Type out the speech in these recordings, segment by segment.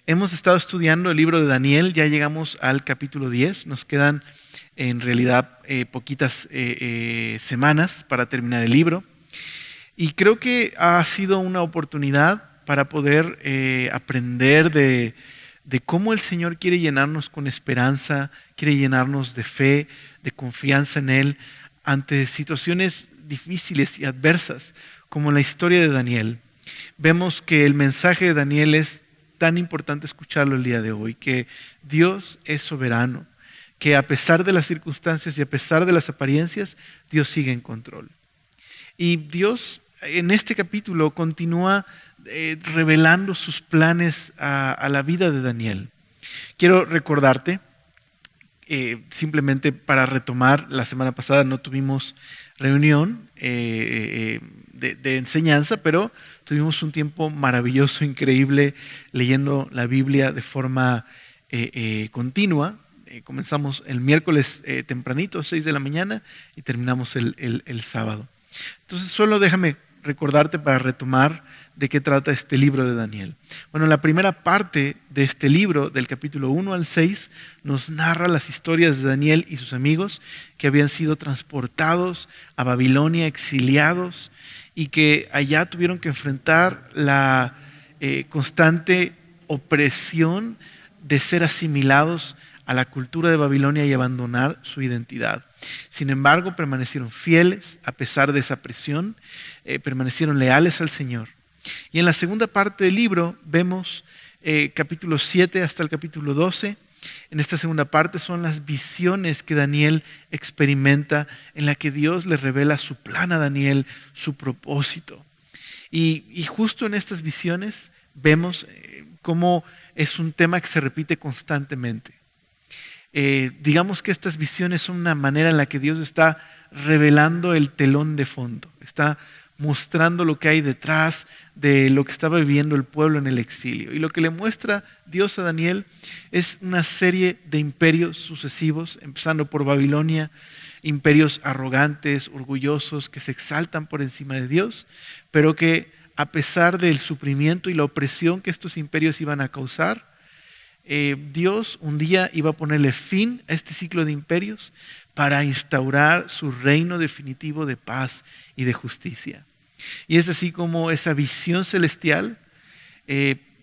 Hemos estado estudiando el libro de Daniel, ya llegamos al capítulo 10, nos quedan en realidad poquitas semanas para terminar el libro. Y creo que ha sido una oportunidad para poder aprender de cómo el Señor quiere llenarnos con esperanza, quiere llenarnos de fe, de confianza en Él ante situaciones difíciles y adversas, como la historia de Daniel. Vemos que el mensaje de Daniel es tan importante escucharlo el día de hoy, que Dios es soberano, que a pesar de las circunstancias y a pesar de las apariencias, Dios sigue en control. Y Dios en este capítulo continúa revelando sus planes a la vida de Daniel. Quiero recordarte, simplemente para retomar, la semana pasada no tuvimos reunión de enseñanza, pero tuvimos un tiempo maravilloso, increíble, leyendo la Biblia de forma continua. Comenzamos el miércoles tempranito, 6 de la mañana, y terminamos el sábado. Entonces, solo déjame recordarte para retomar de qué trata este libro de Daniel. Bueno, la primera parte de este libro, del capítulo 1 al 6, nos narra las historias de Daniel y sus amigos que habían sido transportados a Babilonia, exiliados, y que allá tuvieron que enfrentar la constante opresión de ser asimilados a la cultura de Babilonia y abandonar su identidad. Sin embargo, permanecieron fieles a pesar de esa presión, permanecieron leales al Señor. Y en la segunda parte del libro vemos capítulo 7 hasta el capítulo 12. En esta segunda parte son las visiones que Daniel experimenta, en la que Dios le revela su plan a Daniel, su propósito. Y justo en estas visiones vemos cómo es un tema que se repite constantemente. Digamos que estas visiones son una manera en la que Dios está revelando el telón de fondo, está mostrando lo que hay detrás de lo que estaba viviendo el pueblo en el exilio. Y lo que le muestra Dios a Daniel es una serie de imperios sucesivos, empezando por Babilonia, imperios arrogantes, orgullosos, que se exaltan por encima de Dios, pero que a pesar del sufrimiento y la opresión que estos imperios iban a causar, Dios un día iba a ponerle fin a este ciclo de imperios para instaurar su reino definitivo de paz y de justicia. Y es así como esa visión celestial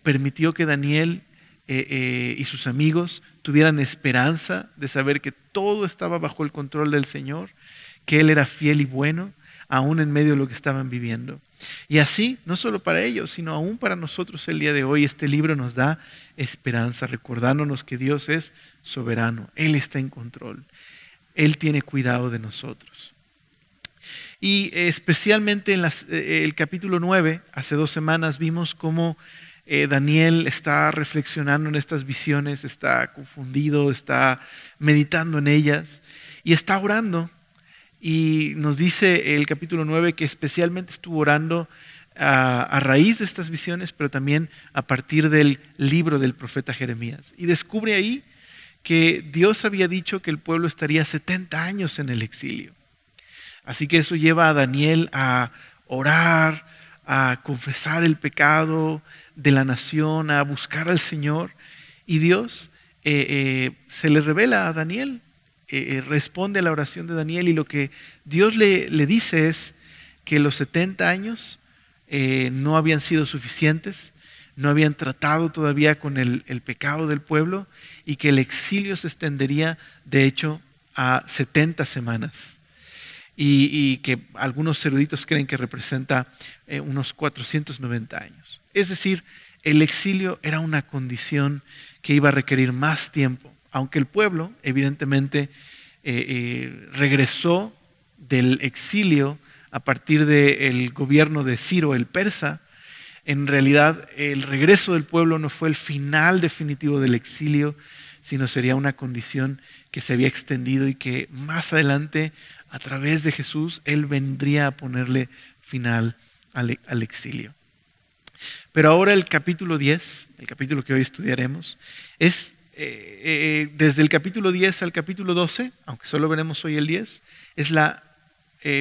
permitió que Daniel y sus amigos tuvieran esperanza de saber que todo estaba bajo el control del Señor, que Él era fiel y bueno, aún en medio de lo que estaban viviendo. Y así, no solo para ellos, sino aún para nosotros el día de hoy, este libro nos da esperanza, recordándonos que Dios es soberano, Él está en control, Él tiene cuidado de nosotros. Y especialmente en el capítulo 9, hace 2 semanas vimos cómo Daniel está reflexionando en estas visiones, está confundido, está meditando en ellas y está orando. Y nos dice el capítulo 9 que especialmente estuvo orando a raíz de estas visiones, pero también a partir del libro del profeta Jeremías. Y descubre ahí que Dios había dicho que el pueblo estaría 70 años en el exilio. Así que eso lleva a Daniel a orar, a confesar el pecado de la nación, a buscar al Señor. Y Dios se le revela a Daniel. Responde a la oración de Daniel, y lo que Dios le dice es que los 70 años no habían sido suficientes, no habían tratado todavía con el pecado del pueblo, y que el exilio se extendería de hecho a 70 semanas. Y que algunos eruditos creen que representa unos 490 años. Es decir, el exilio era una condición que iba a requerir más tiempo. Aunque el pueblo, evidentemente, regresó del exilio a partir del gobierno de Ciro el persa, en realidad el regreso del pueblo no fue el final definitivo del exilio, sino sería una condición que se había extendido y que más adelante, a través de Jesús, Él vendría a ponerle final al exilio. Pero ahora el capítulo 10, el capítulo que hoy estudiaremos, es desde el capítulo 10 al capítulo 12, aunque solo veremos hoy el 10, es la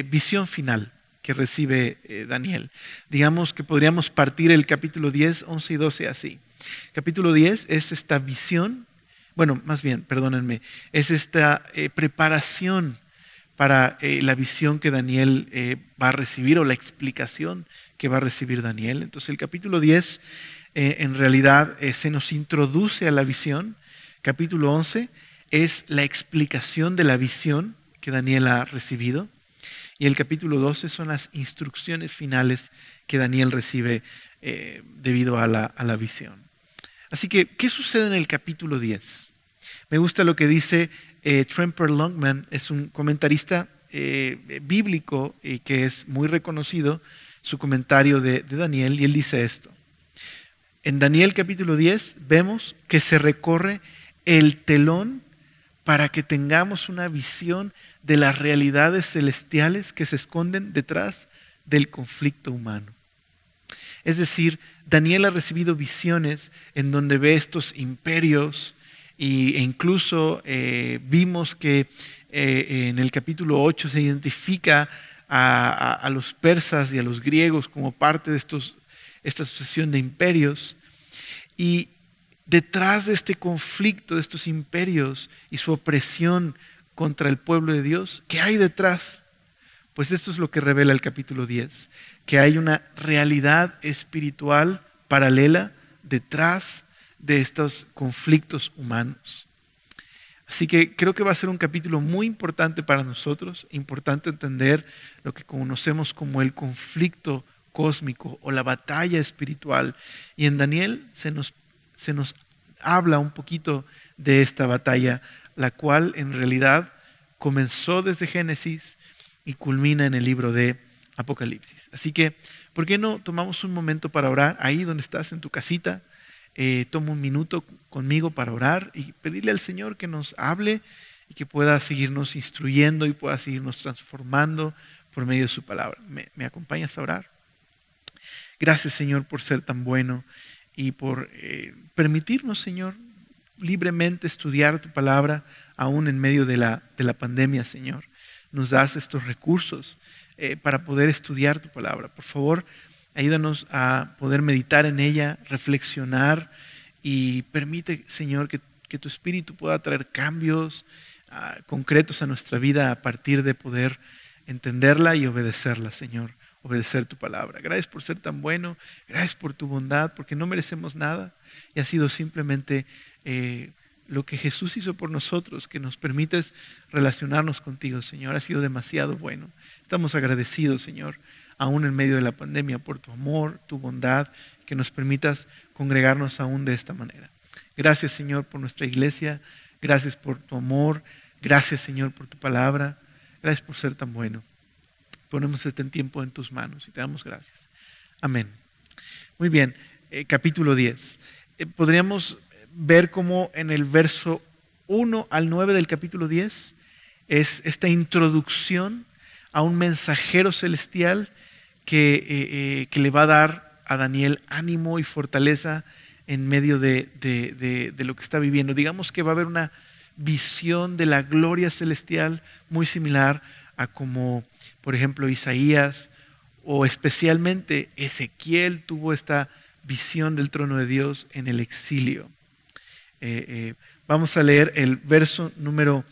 visión final que recibe Daniel. Digamos que podríamos partir el capítulo 10, 11 y 12 así. Capítulo 10 es esta visión, bueno, más bien, perdónenme, es esta preparación para la visión que Daniel va a recibir o la explicación que va a recibir Daniel. Entonces el capítulo 10 en realidad se nos introduce a la visión. Capítulo 11 es la explicación de la visión que Daniel ha recibido. Y el capítulo 12 son las instrucciones finales que Daniel recibe debido a la visión. Así que, ¿qué sucede en el capítulo 10? Me gusta lo que dice Tremper Longman, es un comentarista bíblico que es muy reconocido, su comentario de Daniel, y él dice esto. En Daniel capítulo 10 vemos que se recorre el telón para que tengamos una visión de las realidades celestiales que se esconden detrás del conflicto humano. Es decir, Daniel ha recibido visiones en donde ve estos imperios e incluso vimos que en el capítulo 8 se identifica a los persas y a los griegos como parte de esta sucesión de imperios. Y detrás de este conflicto, de estos imperios y su opresión contra el pueblo de Dios, ¿qué hay detrás? Pues esto es lo que revela el capítulo 10, que hay una realidad espiritual paralela detrás de estos conflictos humanos. Así que creo que va a ser un capítulo muy importante para nosotros, importante entender lo que conocemos como el conflicto cósmico o la batalla espiritual. Y en Daniel se nos habla un poquito de esta batalla, la cual en realidad comenzó desde Génesis y culmina en el libro de Apocalipsis. Así que, ¿por qué no tomamos un momento para orar ahí donde estás en tu casita? Toma un minuto conmigo para orar y pedirle al Señor que nos hable y que pueda seguirnos instruyendo y pueda seguirnos transformando por medio de su palabra. ¿Me acompañas a orar? Gracias, Señor, por ser tan bueno y por permitirnos, Señor, libremente estudiar tu palabra aún en medio de la pandemia, Señor. Nos das estos recursos para poder estudiar tu palabra. Por favor, ayúdanos a poder meditar en ella, reflexionar y permite, Señor, que tu Espíritu pueda traer cambios concretos a nuestra vida a partir de poder entenderla y obedecerla, Señor. Obedecer tu palabra. Gracias por ser tan bueno, gracias por tu bondad, porque no merecemos nada y ha sido simplemente lo que Jesús hizo por nosotros, que nos permites relacionarnos contigo, Señor. Ha sido demasiado bueno. Estamos agradecidos, Señor, aún en medio de la pandemia, por tu amor, tu bondad, que nos permitas congregarnos aún de esta manera. Gracias, Señor, por nuestra iglesia. Gracias por tu amor. Gracias, Señor, por tu palabra. Gracias por ser tan bueno. Ponemos este tiempo en tus manos y te damos gracias. Amén. Muy bien, capítulo 10. Podríamos ver cómo en el verso 1 al 9 del capítulo 10 es esta introducción a un mensajero celestial que le va a dar a Daniel ánimo y fortaleza en medio de lo que está viviendo. Digamos que va a haber una visión de la gloria celestial muy similar a como, por ejemplo, Isaías o especialmente Ezequiel tuvo esta visión del trono de Dios en el exilio. Vamos a leer el verso número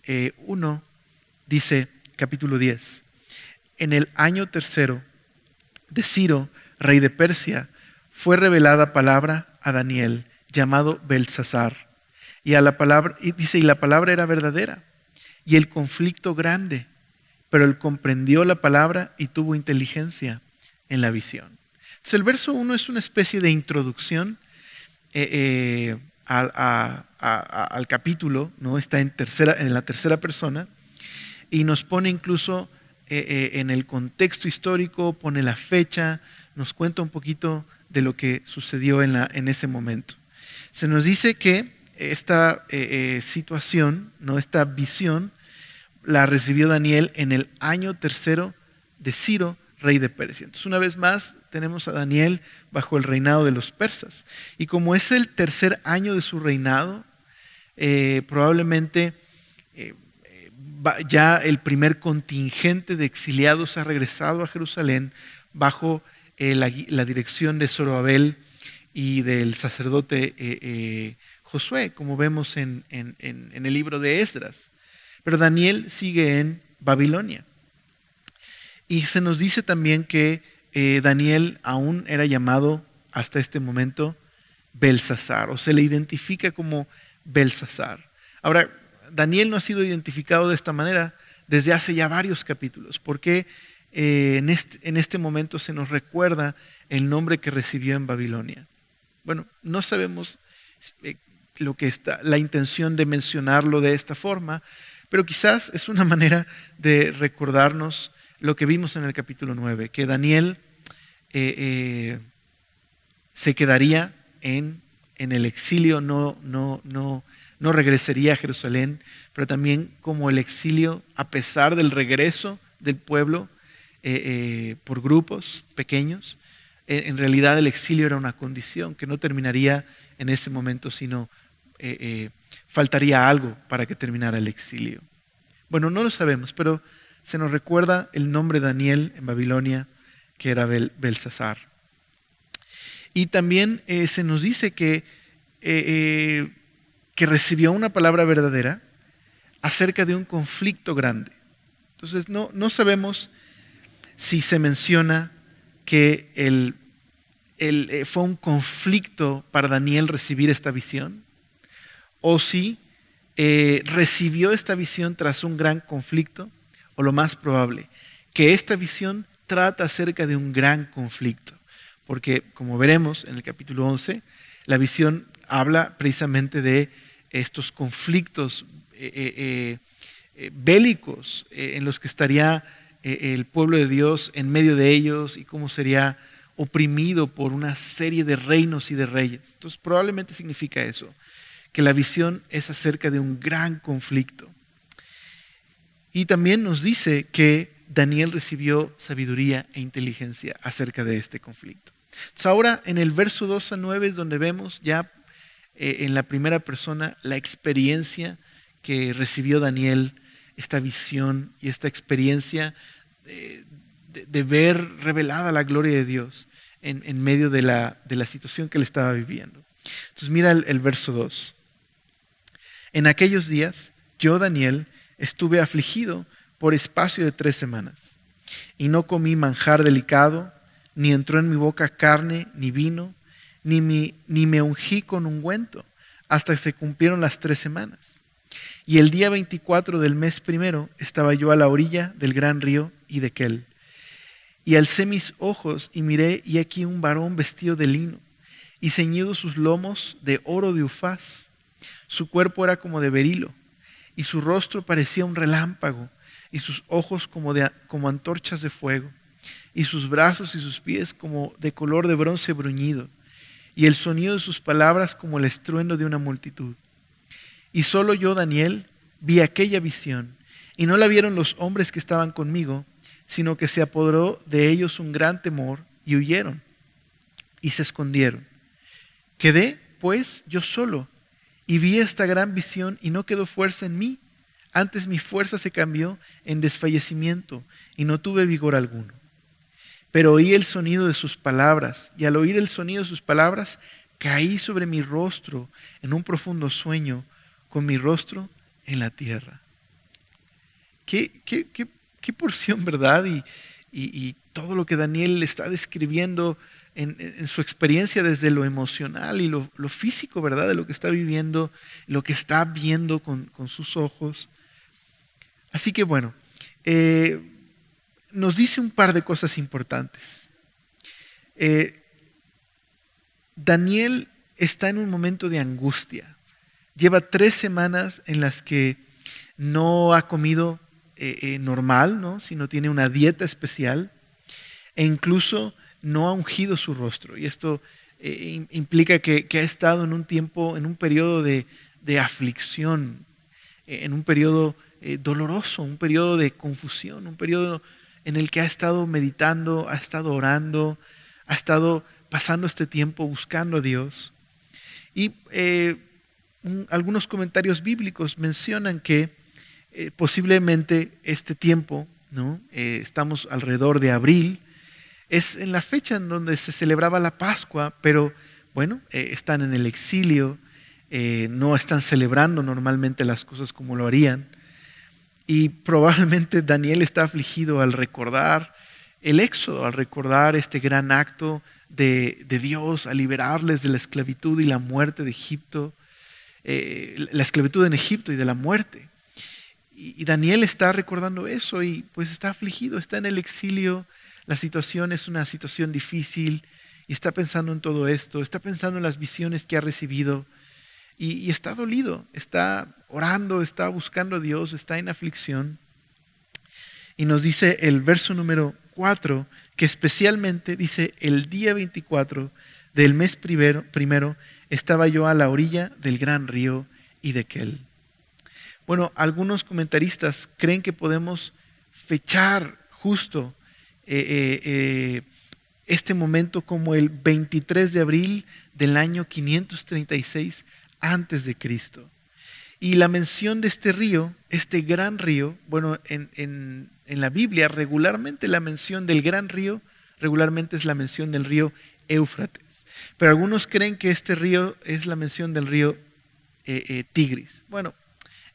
1, dice capítulo 10. En el año tercero de Ciro, rey de Persia, fue revelada palabra a Daniel, llamado Beltsasar. Y la palabra era verdadera, y el conflicto grande, pero él comprendió la palabra y tuvo inteligencia en la visión. Entonces el verso 1 es una especie de introducción al capítulo, ¿no? Está en la tercera persona y nos pone incluso en el contexto histórico, pone la fecha, nos cuenta un poquito de lo que sucedió en ese momento. Se nos dice que esta situación, ¿no? Esta visión, la recibió Daniel en el año tercero de Ciro, rey de Persia. Entonces, una vez más, tenemos a Daniel bajo el reinado de los persas. Y como es el tercer año de su reinado, probablemente ya el primer contingente de exiliados ha regresado a Jerusalén bajo la dirección de Zorobabel y del sacerdote Josué, como vemos en el libro de Esdras. Pero Daniel sigue en Babilonia. Y se nos dice también que Daniel aún era llamado hasta este momento Belsasar, o se le identifica como Belsasar. Ahora, Daniel no ha sido identificado de esta manera desde hace ya varios capítulos. ¿Por qué en este momento se nos recuerda el nombre que recibió en Babilonia? Bueno, no sabemos la intención de mencionarlo de esta forma, pero quizás es una manera de recordarnos lo que vimos en el capítulo 9, que Daniel se quedaría en el exilio, no regresaría a Jerusalén, pero también como el exilio, a pesar del regreso del pueblo por grupos pequeños, en realidad el exilio era una condición que no terminaría en ese momento, sino faltaría algo para que terminara el exilio. Bueno, no lo sabemos, pero se nos recuerda el nombre Daniel en Babilonia, que era Belsasar. Y también se nos dice que recibió una palabra verdadera acerca de un conflicto grande. Entonces no sabemos si se menciona que fue un conflicto para Daniel recibir esta visión, o si recibió esta visión tras un gran conflicto, o lo más probable, que esta visión trata acerca de un gran conflicto. Porque, como veremos en el capítulo 11, la visión habla precisamente de estos conflictos bélicos en los que estaría el pueblo de Dios en medio de ellos y cómo sería oprimido por una serie de reinos y de reyes. Entonces, probablemente significa eso, que la visión es acerca de un gran conflicto. Y también nos dice que Daniel recibió sabiduría e inteligencia acerca de este conflicto. Entonces ahora en el verso 2 a 9 es donde vemos ya en la primera persona la experiencia que recibió Daniel, esta visión y esta experiencia de ver revelada la gloria de Dios en medio de la situación que él estaba viviendo. Entonces mira el verso 2. En aquellos días yo, Daniel, estuve afligido por espacio de 3 semanas, y no comí manjar delicado, ni entró en mi boca carne, ni vino, ni me ungí con ungüento, hasta que se cumplieron las 3 semanas. Y el día 24 del mes primero estaba yo a la orilla del gran río Hiddekel. Y alcé mis ojos y miré, y aquí un varón vestido de lino, y ceñido sus lomos de oro de Ufaz. Su cuerpo era como de berilo, y su rostro parecía un relámpago, y sus ojos como antorchas de fuego, y sus brazos y sus pies como de color de bronce bruñido, y el sonido de sus palabras como el estruendo de una multitud. Y solo yo, Daniel, vi aquella visión, y no la vieron los hombres que estaban conmigo, sino que se apoderó de ellos un gran temor, y huyeron, y se escondieron. Quedé, pues, yo solo, y vi esta gran visión, y no quedó fuerza en mí. Antes mi fuerza se cambió en desfallecimiento, y no tuve vigor alguno. Pero oí el sonido de sus palabras, y al oír el sonido de sus palabras, caí sobre mi rostro en un profundo sueño, con mi rostro en la tierra. Qué porción, ¿verdad? Y todo lo que Daniel está describiendo en su experiencia desde lo emocional y lo físico, ¿verdad? De lo que está viviendo, lo que está viendo con sus ojos. Así que bueno, nos dice un par de cosas importantes. Daniel está en un momento de angustia. Lleva 3 semanas en las que no ha comido normal, ¿no? Sino tiene una dieta especial, e incluso no ha ungido su rostro. Y esto implica que ha estado en un tiempo, en un periodo de aflicción, en un periodo doloroso, un periodo de confusión, un periodo en el que ha estado meditando, ha estado orando, ha estado pasando este tiempo buscando a Dios. Y algunos comentarios bíblicos mencionan que posiblemente este tiempo, ¿no? Estamos alrededor de abril, es en la fecha en donde se celebraba la Pascua, pero bueno, están en el exilio, no están celebrando normalmente las cosas como lo harían. Y probablemente Daniel está afligido al recordar el éxodo, al recordar este gran acto de Dios a liberarles de la esclavitud y la muerte de Egipto, la esclavitud en Egipto y de la muerte. Y Daniel está recordando eso y pues está afligido, está en el exilio, la situación es una situación difícil y está pensando en todo esto, está pensando en las visiones que ha recibido y está dolido, está orando, está buscando a Dios, está en aflicción. Y nos dice el verso número 4, que especialmente dice, el día 24 del mes primero estaba yo a la orilla del gran río Hiddekel. Bueno, algunos comentaristas creen que podemos fechar justo este momento como el 23 de abril del año 536 antes de Cristo. Y la mención de este río, este gran río, bueno, en la Biblia regularmente la mención del gran río, regularmente es la mención del río Éufrates. Pero algunos creen que este río es la mención del río Tigris. Bueno,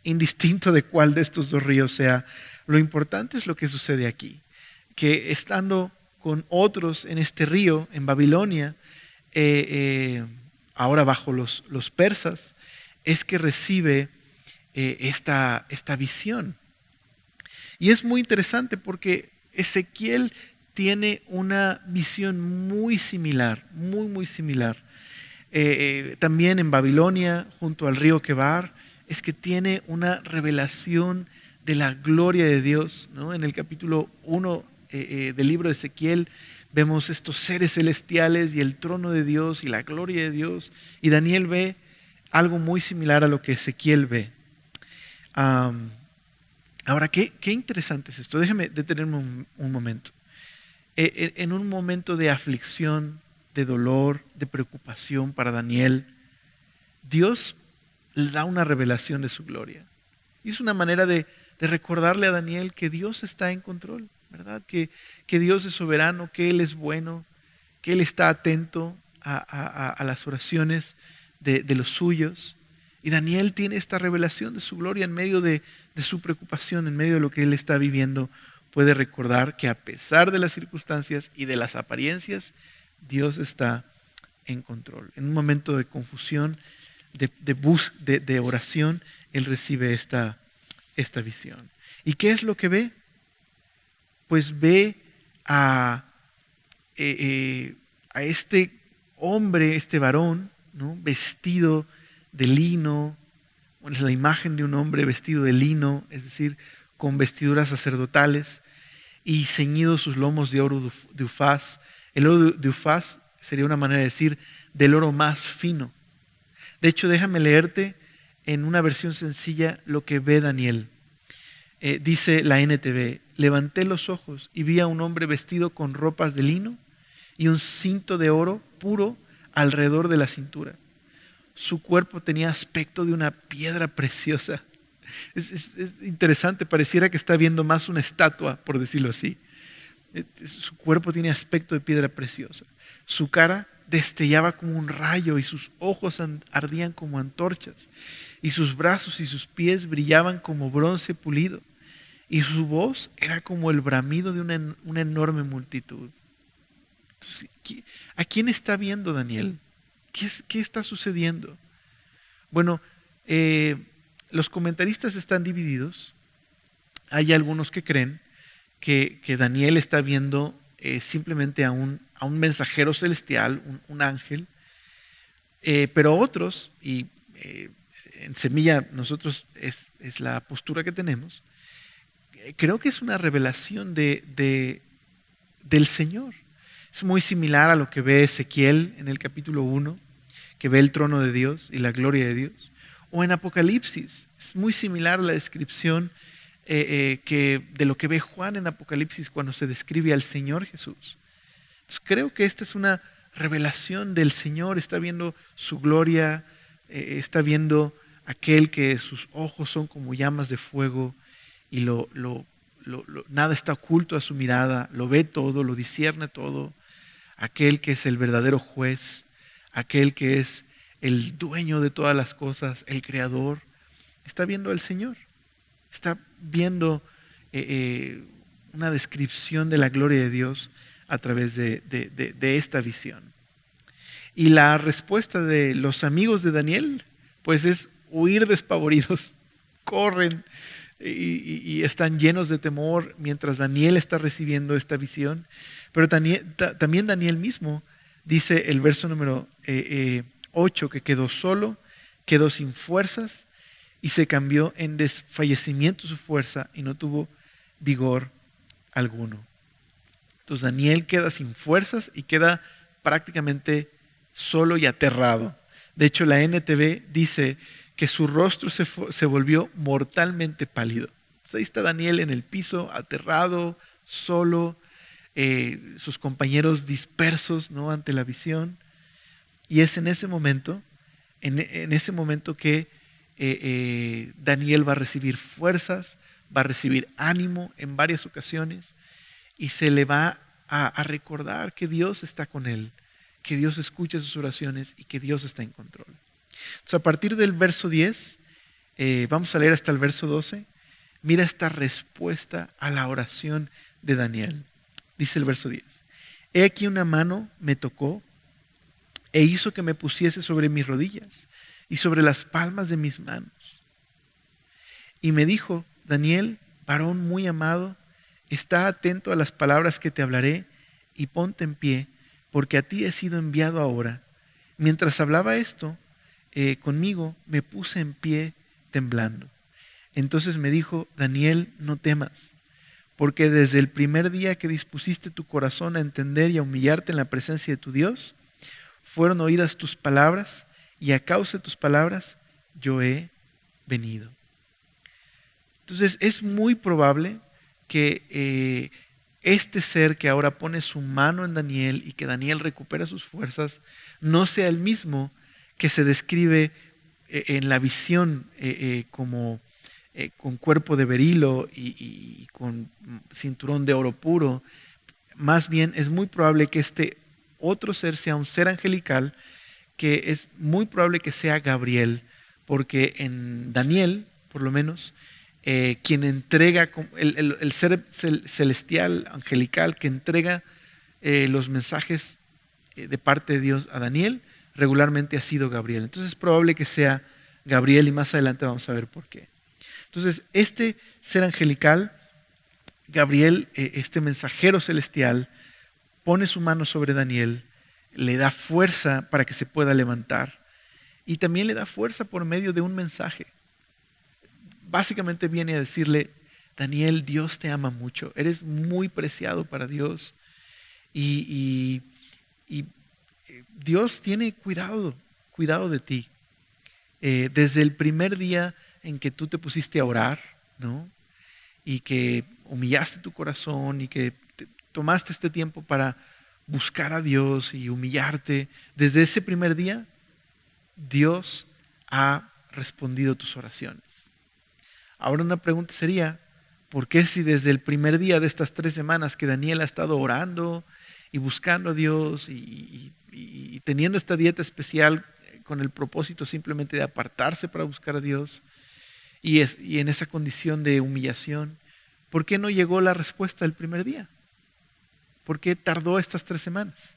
indistinto de cuál de estos dos ríos sea, lo importante es lo que sucede aquí, que estando con otros en este río, en Babilonia, ahora bajo los persas, es que recibe esta visión. Y es muy interesante porque Ezequiel tiene una visión muy similar, muy similar. También en Babilonia, junto al río Quebar, es que tiene una revelación de la gloria de Dios, ¿no? En el capítulo 1 del libro de Ezequiel vemos estos seres celestiales y el trono de Dios y la gloria de Dios. Y Daniel ve algo muy similar a lo que Ezequiel ve. Ahora, qué interesante es esto. Déjame detenerme un momento. En un momento de aflicción, de dolor, de preocupación para Daniel, Dios le da una revelación de su gloria. Y es una manera de recordarle a Daniel que Dios está en control, ¿verdad? Que Dios es soberano, que Él es bueno, que Él está atento a las oraciones de los suyos. Y Daniel tiene esta revelación de su gloria en medio de su preocupación, en medio de lo que él está viviendo. Puede recordar que a pesar de las circunstancias y de las apariencias, Dios está en control. En un momento de confusión, de oración, él recibe esta visión. ¿Y qué es lo que ve? Pues ve a este hombre, este varón, ¿no? Vestido de lino, es la imagen de un hombre vestido de lino, es decir, con vestiduras sacerdotales y ceñidos sus lomos de oro de Ufaz. El oro de Ufaz sería una manera de decir del oro más fino. De hecho, déjame leerte en una versión sencilla lo que ve Daniel. Dice la NTV, levanté los ojos y vi a un hombre vestido con ropas de lino y un cinto de oro puro alrededor de la cintura. Su cuerpo tenía aspecto de una piedra preciosa. Es interesante, pareciera que está viendo más una estatua, por decirlo así. Su cuerpo tiene aspecto de piedra preciosa. Su cara destellaba como un rayo y sus ojos ardían como antorchas. Y sus brazos y sus pies brillaban como bronce pulido. Y su voz era como el bramido de una enorme multitud. Entonces, ¿a quién está viendo Daniel? ¿Qué está sucediendo? Bueno, los comentaristas están divididos. Hay algunos que creen que Daniel está viendo simplemente a un mensajero celestial, un ángel, pero otros, y en Semilla nosotros es la postura que tenemos, creo que es una revelación del Señor. Es muy similar a lo que ve Ezequiel en el capítulo 1, que ve el trono de Dios y la gloria de Dios. O en Apocalipsis, es muy similar a la descripción de lo que ve Juan en Apocalipsis cuando se describe al Señor Jesús. Entonces, creo que esta es una revelación del Señor, está viendo su gloria, está viendo aquel que sus ojos son como llamas de fuego y nada está oculto a su mirada, lo ve todo, lo discierne todo, aquel que es el verdadero juez, aquel que es el dueño de todas las cosas, el creador, está viendo al Señor, está viendo una descripción de la gloria de Dios a través de esta visión. Y la respuesta de los amigos de Daniel, pues es huir despavoridos, corren y están llenos de temor mientras Daniel está recibiendo esta visión. Pero también Daniel mismo dice el verso número 8 que quedó solo, quedó sin fuerzas y se cambió en desfallecimiento su fuerza y no tuvo vigor alguno. Entonces Daniel queda sin fuerzas y queda prácticamente solo y aterrado. De hecho, la NTV dice que su rostro se volvió mortalmente pálido. Entonces, ahí está Daniel en el piso, aterrado, solo, sus compañeros dispersos, ¿no?, ante la visión. Y es en ese momento, que Daniel va a recibir fuerzas, va a recibir ánimo en varias ocasiones y se le va a recordar que Dios está con él, que Dios escucha sus oraciones y que Dios está en control. Entonces, a partir del verso 10, vamos a leer hasta el verso 12, mira esta respuesta a la oración de Daniel. Dice el verso 10, he aquí una mano me tocó e hizo que me pusiese sobre mis rodillas y sobre las palmas de mis manos. Y me dijo, Daniel, varón muy amado, está atento a las palabras que te hablaré y ponte en pie, porque a ti he sido enviado ahora. Mientras hablaba esto conmigo, me puse en pie temblando. Entonces me dijo, Daniel, no temas, porque desde el primer día que dispusiste tu corazón a entender y a humillarte en la presencia de tu Dios, fueron oídas tus palabras, y a causa de tus palabras yo he venido. Entonces es muy probable que este ser que ahora pone su mano en Daniel y que Daniel recupera sus fuerzas, no sea el mismo que se describe en la visión como con cuerpo de berilo y con cinturón de oro puro. Más bien es muy probable que este otro ser sea un ser angelical, que es muy probable que sea Gabriel, porque en Daniel, por lo menos, quien entrega, el ser celestial, angelical, que entrega los mensajes de parte de Dios a Daniel, regularmente ha sido Gabriel. Entonces es probable que sea Gabriel y más adelante vamos a ver por qué. Entonces este ser angelical, Gabriel, este mensajero celestial, pone su mano sobre Daniel, le da fuerza para que se pueda levantar y también le da fuerza por medio de un mensaje. Básicamente viene a decirle, Daniel, Dios te ama mucho, eres muy preciado para Dios y Dios tiene cuidado de ti. Desde el primer día en que tú te pusiste a orar, ¿no?, y que humillaste tu corazón y que tomaste este tiempo para buscar a Dios y humillarte, desde ese primer día, Dios ha respondido tus oraciones. Ahora una pregunta sería, ¿por qué si desde el primer día de estas 3 semanas que Daniel ha estado orando y buscando a Dios y teniendo esta dieta especial con el propósito simplemente de apartarse para buscar a Dios y en esa condición de humillación, ¿por qué no llegó la respuesta el primer día? ¿Por qué tardó estas 3 semanas?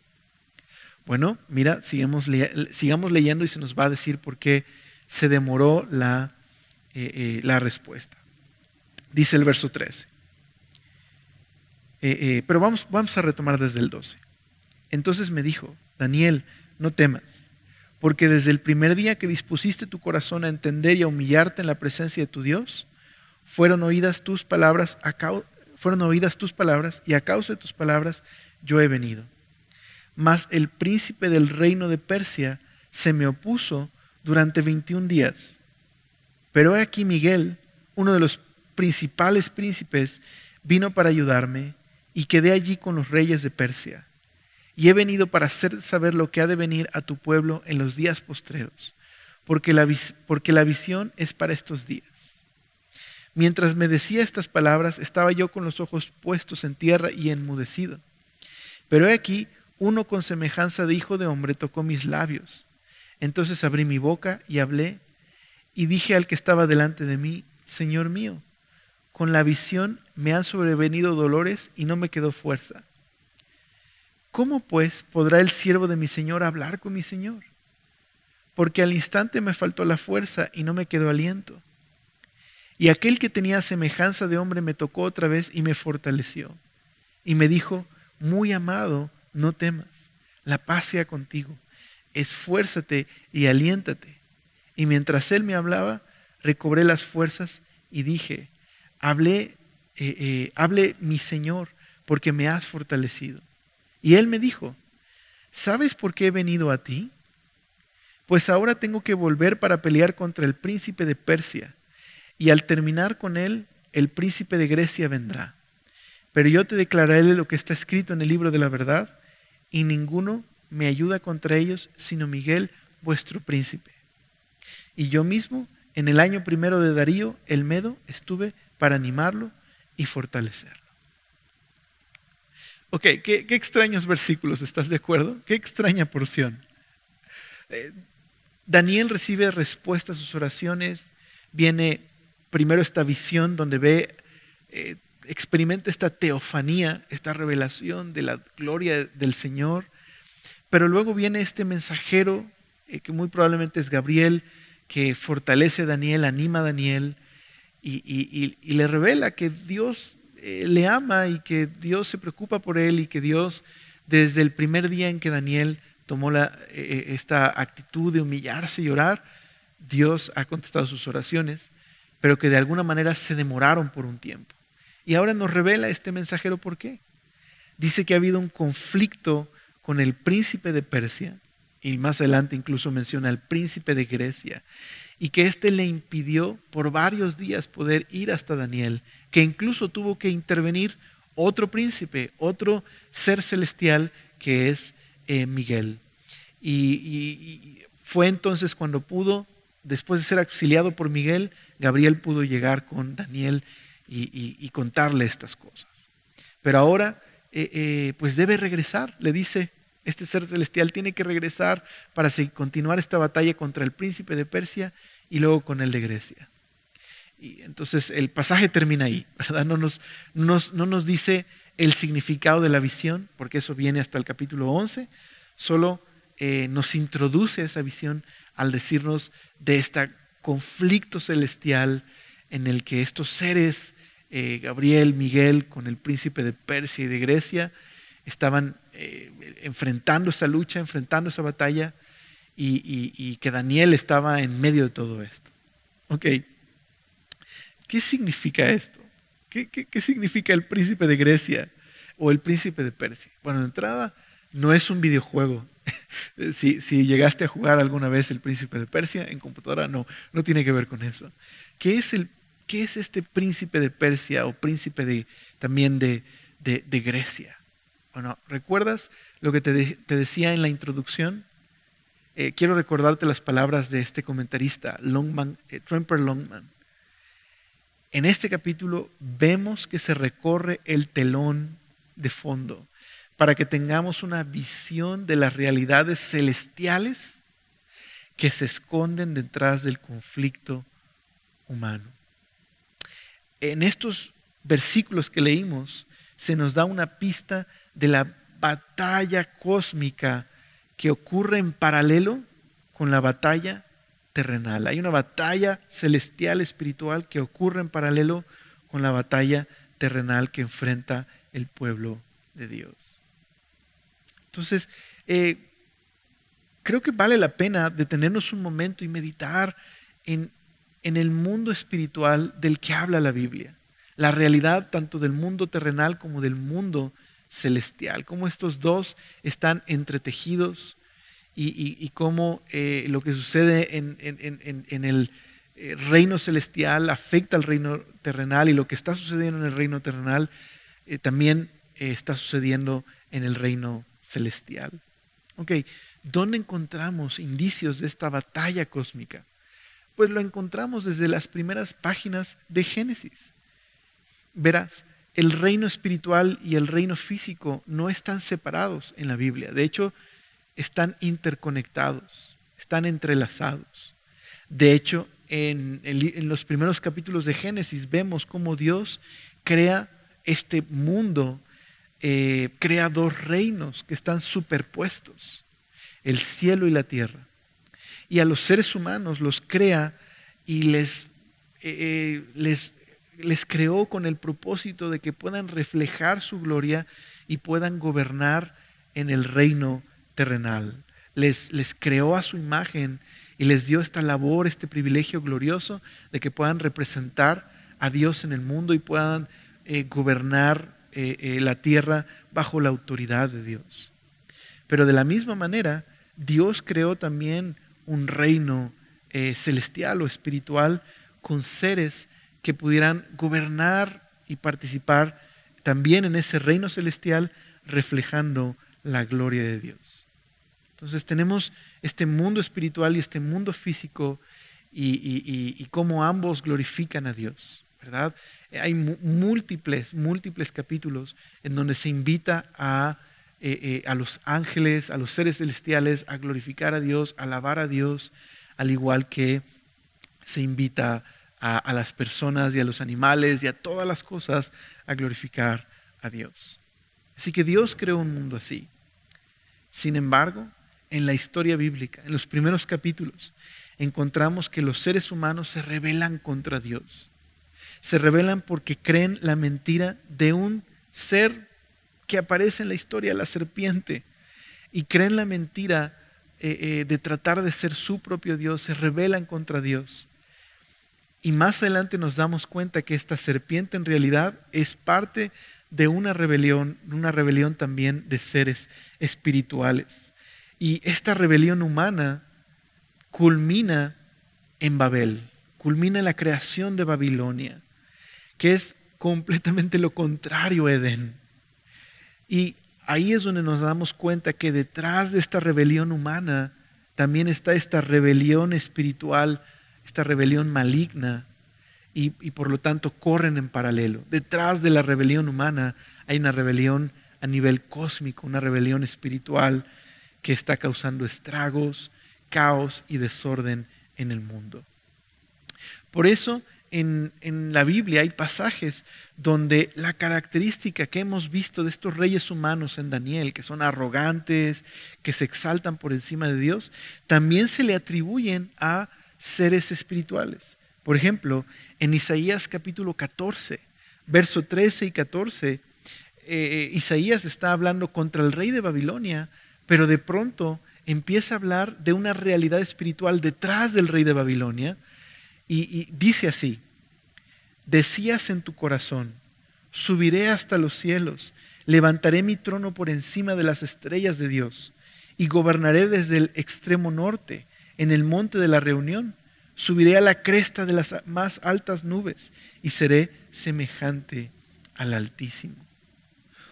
Bueno, mira, sigamos leyendo y se nos va a decir por qué se demoró la respuesta. Dice el verso 13. Pero vamos a retomar desde el 12. Entonces me dijo, Daniel, no temas, porque desde el primer día que dispusiste tu corazón a entender y a humillarte en la presencia de tu Dios, fueron oídas tus palabras y a causa de tus palabras yo he venido. Mas el príncipe del reino de Persia se me opuso durante 21 días. Pero he aquí Miguel, uno de los principales príncipes, vino para ayudarme y quedé allí con los reyes de Persia. Y he venido para hacer saber lo que ha de venir a tu pueblo en los días postreros, porque la visión es para estos días. Mientras me decía estas palabras, estaba yo con los ojos puestos en tierra y enmudecido. Pero he aquí, uno con semejanza de hijo de hombre tocó mis labios. Entonces abrí mi boca y hablé, y dije al que estaba delante de mí, Señor mío, con la visión me han sobrevenido dolores y no me quedó fuerza. ¿Cómo pues podrá el siervo de mi Señor hablar con mi Señor? Porque al instante me faltó la fuerza y no me quedó aliento. Y aquel que tenía semejanza de hombre me tocó otra vez y me fortaleció. Y me dijo, muy amado, no temas, la paz sea contigo, esfuérzate y aliéntate. Y mientras él me hablaba, recobré las fuerzas y dije, hable mi Señor, porque me has fortalecido. Y él me dijo, ¿sabes por qué he venido a ti? Pues ahora tengo que volver para pelear contra el príncipe de Persia, y al terminar con él, el príncipe de Grecia vendrá. Pero yo te declararé lo que está escrito en el libro de la verdad, y ninguno me ayuda contra ellos, sino Miguel, vuestro príncipe. Y yo mismo, en el año primero de Darío, el Medo, estuve para animarlo y fortalecerlo. Ok, qué extraños versículos, ¿estás de acuerdo? Qué extraña porción. Daniel recibe respuesta a sus oraciones, viene primero esta visión donde ve, experimenta esta teofanía, esta revelación de la gloria del Señor, pero luego viene este mensajero, que muy probablemente es Gabriel, que fortalece a Daniel, anima a Daniel y le revela que Dios le ama y que Dios se preocupa por él y que Dios, desde el primer día en que Daniel tomó esta actitud de humillarse y orar, Dios ha contestado sus oraciones, pero que de alguna manera se demoraron por un tiempo. Y ahora nos revela este mensajero por qué. Dice que ha habido un conflicto con el príncipe de Persia, y más adelante incluso menciona al príncipe de Grecia, y que éste le impidió por varios días poder ir hasta Daniel, que incluso tuvo que intervenir otro príncipe, otro ser celestial que es Miguel. Y fue entonces cuando pudo, después de ser auxiliado por Miguel, Gabriel pudo llegar con Daniel y contarle estas cosas. Pero ahora, pues debe regresar, le dice, este ser celestial tiene que regresar para continuar esta batalla contra el príncipe de Persia y luego con el de Grecia. Y entonces el pasaje termina ahí, ¿verdad? No nos dice el significado de la visión, porque eso viene hasta el capítulo 11, solo nos introduce a esa visión al decirnos de este conflicto celestial en el que estos seres, Gabriel, Miguel, con el príncipe de Persia y de Grecia, estaban enfrentando esa lucha, enfrentando esa batalla, y que Daniel estaba en medio de todo esto. Ok, ¿qué significa esto? ¿Qué significa el príncipe de Grecia o el príncipe de Persia? Bueno, de entrada, no es un videojuego. Si llegaste a jugar alguna vez el príncipe de Persia en computadora, no tiene que ver con eso. ¿Qué es este príncipe de Persia o príncipe también de Grecia? Bueno, ¿recuerdas lo que te decía en la introducción? Quiero recordarte las palabras de este comentarista, Tremper Longman. En este capítulo vemos que se recorre el telón de fondo para que tengamos una visión de las realidades celestiales que se esconden detrás del conflicto humano. En estos versículos que leímos se nos da una pista de la batalla cósmica que ocurre en paralelo con la batalla terrenal. Hay una batalla celestial espiritual que ocurre en paralelo con la batalla terrenal que enfrenta el pueblo de Dios. Entonces, creo que vale la pena detenernos un momento y meditar en el mundo espiritual del que habla la Biblia. La realidad tanto del mundo terrenal como del mundo celestial. Cómo estos dos están entretejidos y cómo lo que sucede en el reino celestial afecta al reino terrenal y lo que está sucediendo en el reino terrenal también está sucediendo en el reino celestial. Ok, ¿dónde encontramos indicios de esta batalla cósmica? Pues lo encontramos desde las primeras páginas de Génesis. Verás, el reino espiritual y el reino físico no están separados en la Biblia. De hecho, están interconectados, están entrelazados. De hecho, en los primeros capítulos de Génesis vemos cómo Dios crea este mundo, crea dos reinos que están superpuestos, el cielo y la tierra. Y a los seres humanos los crea y les creó con el propósito de que puedan reflejar su gloria y puedan gobernar en el reino terrenal. Les creó a su imagen y les dio esta labor, este privilegio glorioso de que puedan representar a Dios en el mundo y puedan gobernar la tierra bajo la autoridad de Dios. Pero de la misma manera, Dios creó también un reino celestial o espiritual con seres que pudieran gobernar y participar también en ese reino celestial reflejando la gloria de Dios. Entonces tenemos este mundo espiritual y este mundo físico y cómo ambos glorifican a Dios, ¿verdad? Hay múltiples capítulos en donde se invita a los ángeles, a los seres celestiales a glorificar a Dios, a alabar a Dios, al igual que se invita a las personas y a los animales y a todas las cosas a glorificar a Dios. Así que Dios creó un mundo así. Sin embargo, en la historia bíblica, en los primeros capítulos, encontramos que los seres humanos se rebelan contra Dios. Se rebelan porque creen la mentira de un ser que aparece en la historia, la serpiente, y creen la mentira de tratar de ser su propio Dios, se rebelan contra Dios. Y más adelante nos damos cuenta que esta serpiente en realidad es parte de una rebelión también de seres espirituales. Y esta rebelión humana culmina en Babel, culmina en la creación de Babilonia, que es completamente lo contrario a Edén. Y ahí es donde nos damos cuenta que detrás de esta rebelión humana también está esta rebelión espiritual, esta rebelión maligna, y por lo tanto corren en paralelo. Detrás de la rebelión humana hay una rebelión a nivel cósmico, una rebelión espiritual que está causando estragos, caos y desorden en el mundo. Por eso en la Biblia hay pasajes donde la característica que hemos visto de estos reyes humanos en Daniel, que son arrogantes, que se exaltan por encima de Dios, también se le atribuyen a seres espirituales. Por ejemplo, en Isaías capítulo 14, verso 13 y 14, Isaías está hablando contra el rey de Babilonia, pero de pronto empieza a hablar de una realidad espiritual detrás del rey de Babilonia y dice así: decías en tu corazón, subiré hasta los cielos, levantaré mi trono por encima de las estrellas de Dios y gobernaré desde el extremo norte, en el monte de la reunión. Subiré a la cresta de las más altas nubes y seré semejante al Altísimo.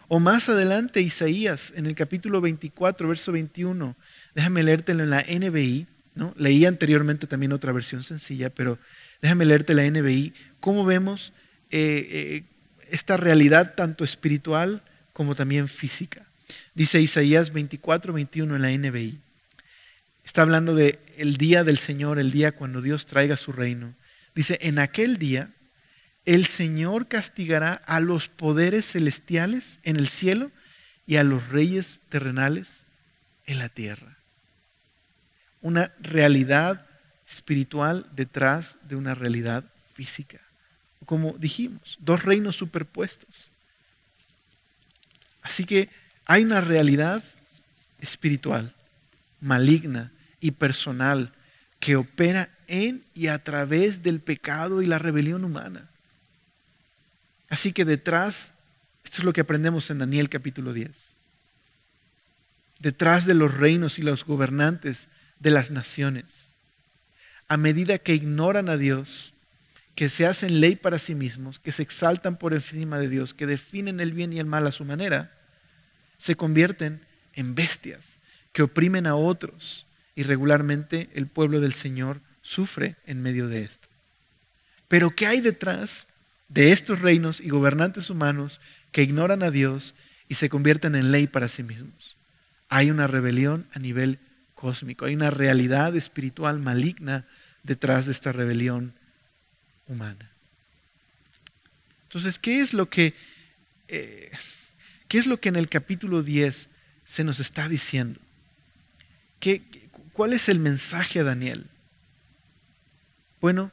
O más adelante Isaías, en el capítulo 24, verso 21, déjame leértelo en la NBI, ¿no? Leí anteriormente también otra versión sencilla, pero déjame leerte la NBI, cómo vemos esta realidad tanto espiritual como también física. Dice Isaías 24, 21 en la NBI. Está hablando de el día del Señor, el día cuando Dios traiga su reino. Dice, en aquel día el Señor castigará a los poderes celestiales en el cielo y a los reyes terrenales en la tierra. Una realidad espiritual detrás de una realidad física. Como dijimos, dos reinos superpuestos. Así que hay una realidad espiritual, maligna y personal que opera en y a través del pecado y la rebelión humana. Así que detrás, esto es lo que aprendemos en Daniel capítulo 10, detrás de los reinos y los gobernantes de las naciones, a medida que ignoran a Dios, que se hacen ley para sí mismos, que se exaltan por encima de Dios, que definen el bien y el mal a su manera, se convierten en bestias que oprimen a otros. Y regularmente el pueblo del Señor sufre en medio de esto. Pero ¿qué hay detrás de estos reinos y gobernantes humanos que ignoran a Dios y se convierten en ley para sí mismos. Hay una rebelión a nivel cósmico, hay una realidad espiritual maligna detrás de esta rebelión humana. Entonces, ¿qué es lo que en el capítulo 10 se nos está diciendo? ¿Cuál es el mensaje a Daniel? Bueno,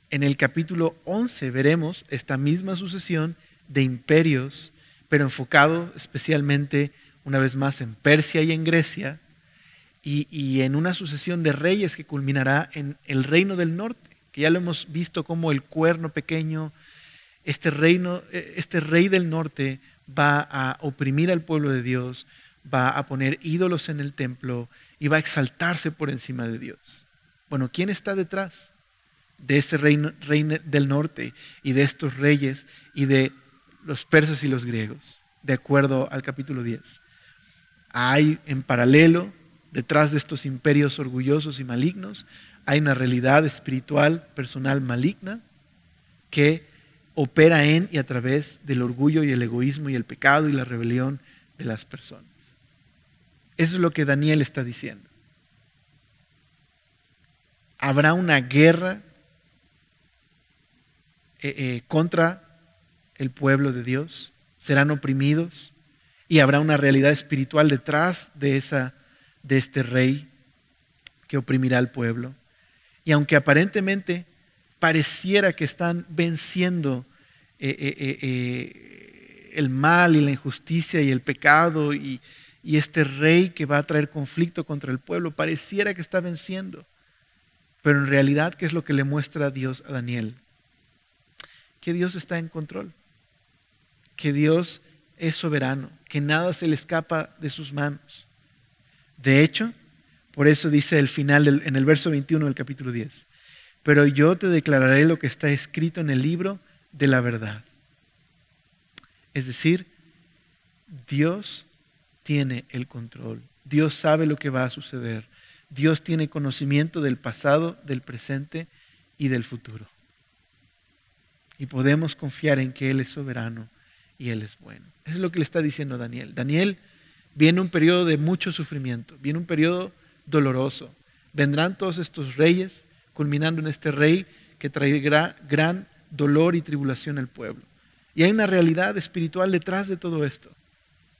en el capítulo 11 veremos esta misma sucesión de imperios, pero enfocado especialmente, una vez más, en Persia y en Grecia, y en una sucesión de reyes que culminará en el reino del norte, que ya lo hemos visto como el cuerno pequeño. Este rey del norte va a oprimir al pueblo de Dios, va a poner ídolos en el templo y va a exaltarse por encima de Dios. Bueno, ¿quién está detrás de este reino del norte y de estos reyes y de los persas y los griegos? De acuerdo al capítulo 10. Hay en paralelo, detrás de estos imperios orgullosos y malignos, hay una realidad espiritual, personal maligna que opera en y a través del orgullo y el egoísmo y el pecado y la rebelión de las personas. Eso es lo que Daniel está diciendo. Habrá una guerra contra el pueblo de Dios, serán oprimidos y habrá una realidad espiritual detrás de este rey que oprimirá al pueblo. Y aunque aparentemente pareciera que están venciendo el mal y la injusticia y el pecado y este rey que va a traer conflicto contra el pueblo, pareciera que está venciendo. Pero en realidad, ¿qué es lo que le muestra Dios a Daniel? Que Dios está en control, que Dios es soberano, que nada se le escapa de sus manos. De hecho, por eso dice el final en el verso 21 del capítulo 10, pero yo te declararé lo que está escrito en el libro de la verdad. Es decir, Dios tiene el control, Dios sabe lo que va a suceder, Dios tiene conocimiento del pasado, del presente y del futuro. Y podemos confiar en que Él es soberano y Él es bueno. Eso es lo que le está diciendo Daniel. Daniel, viene un periodo de mucho sufrimiento, viene un periodo doloroso. Vendrán todos estos reyes, culminando en este rey que traerá gran dolor y tribulación al pueblo. Y hay una realidad espiritual detrás de todo esto.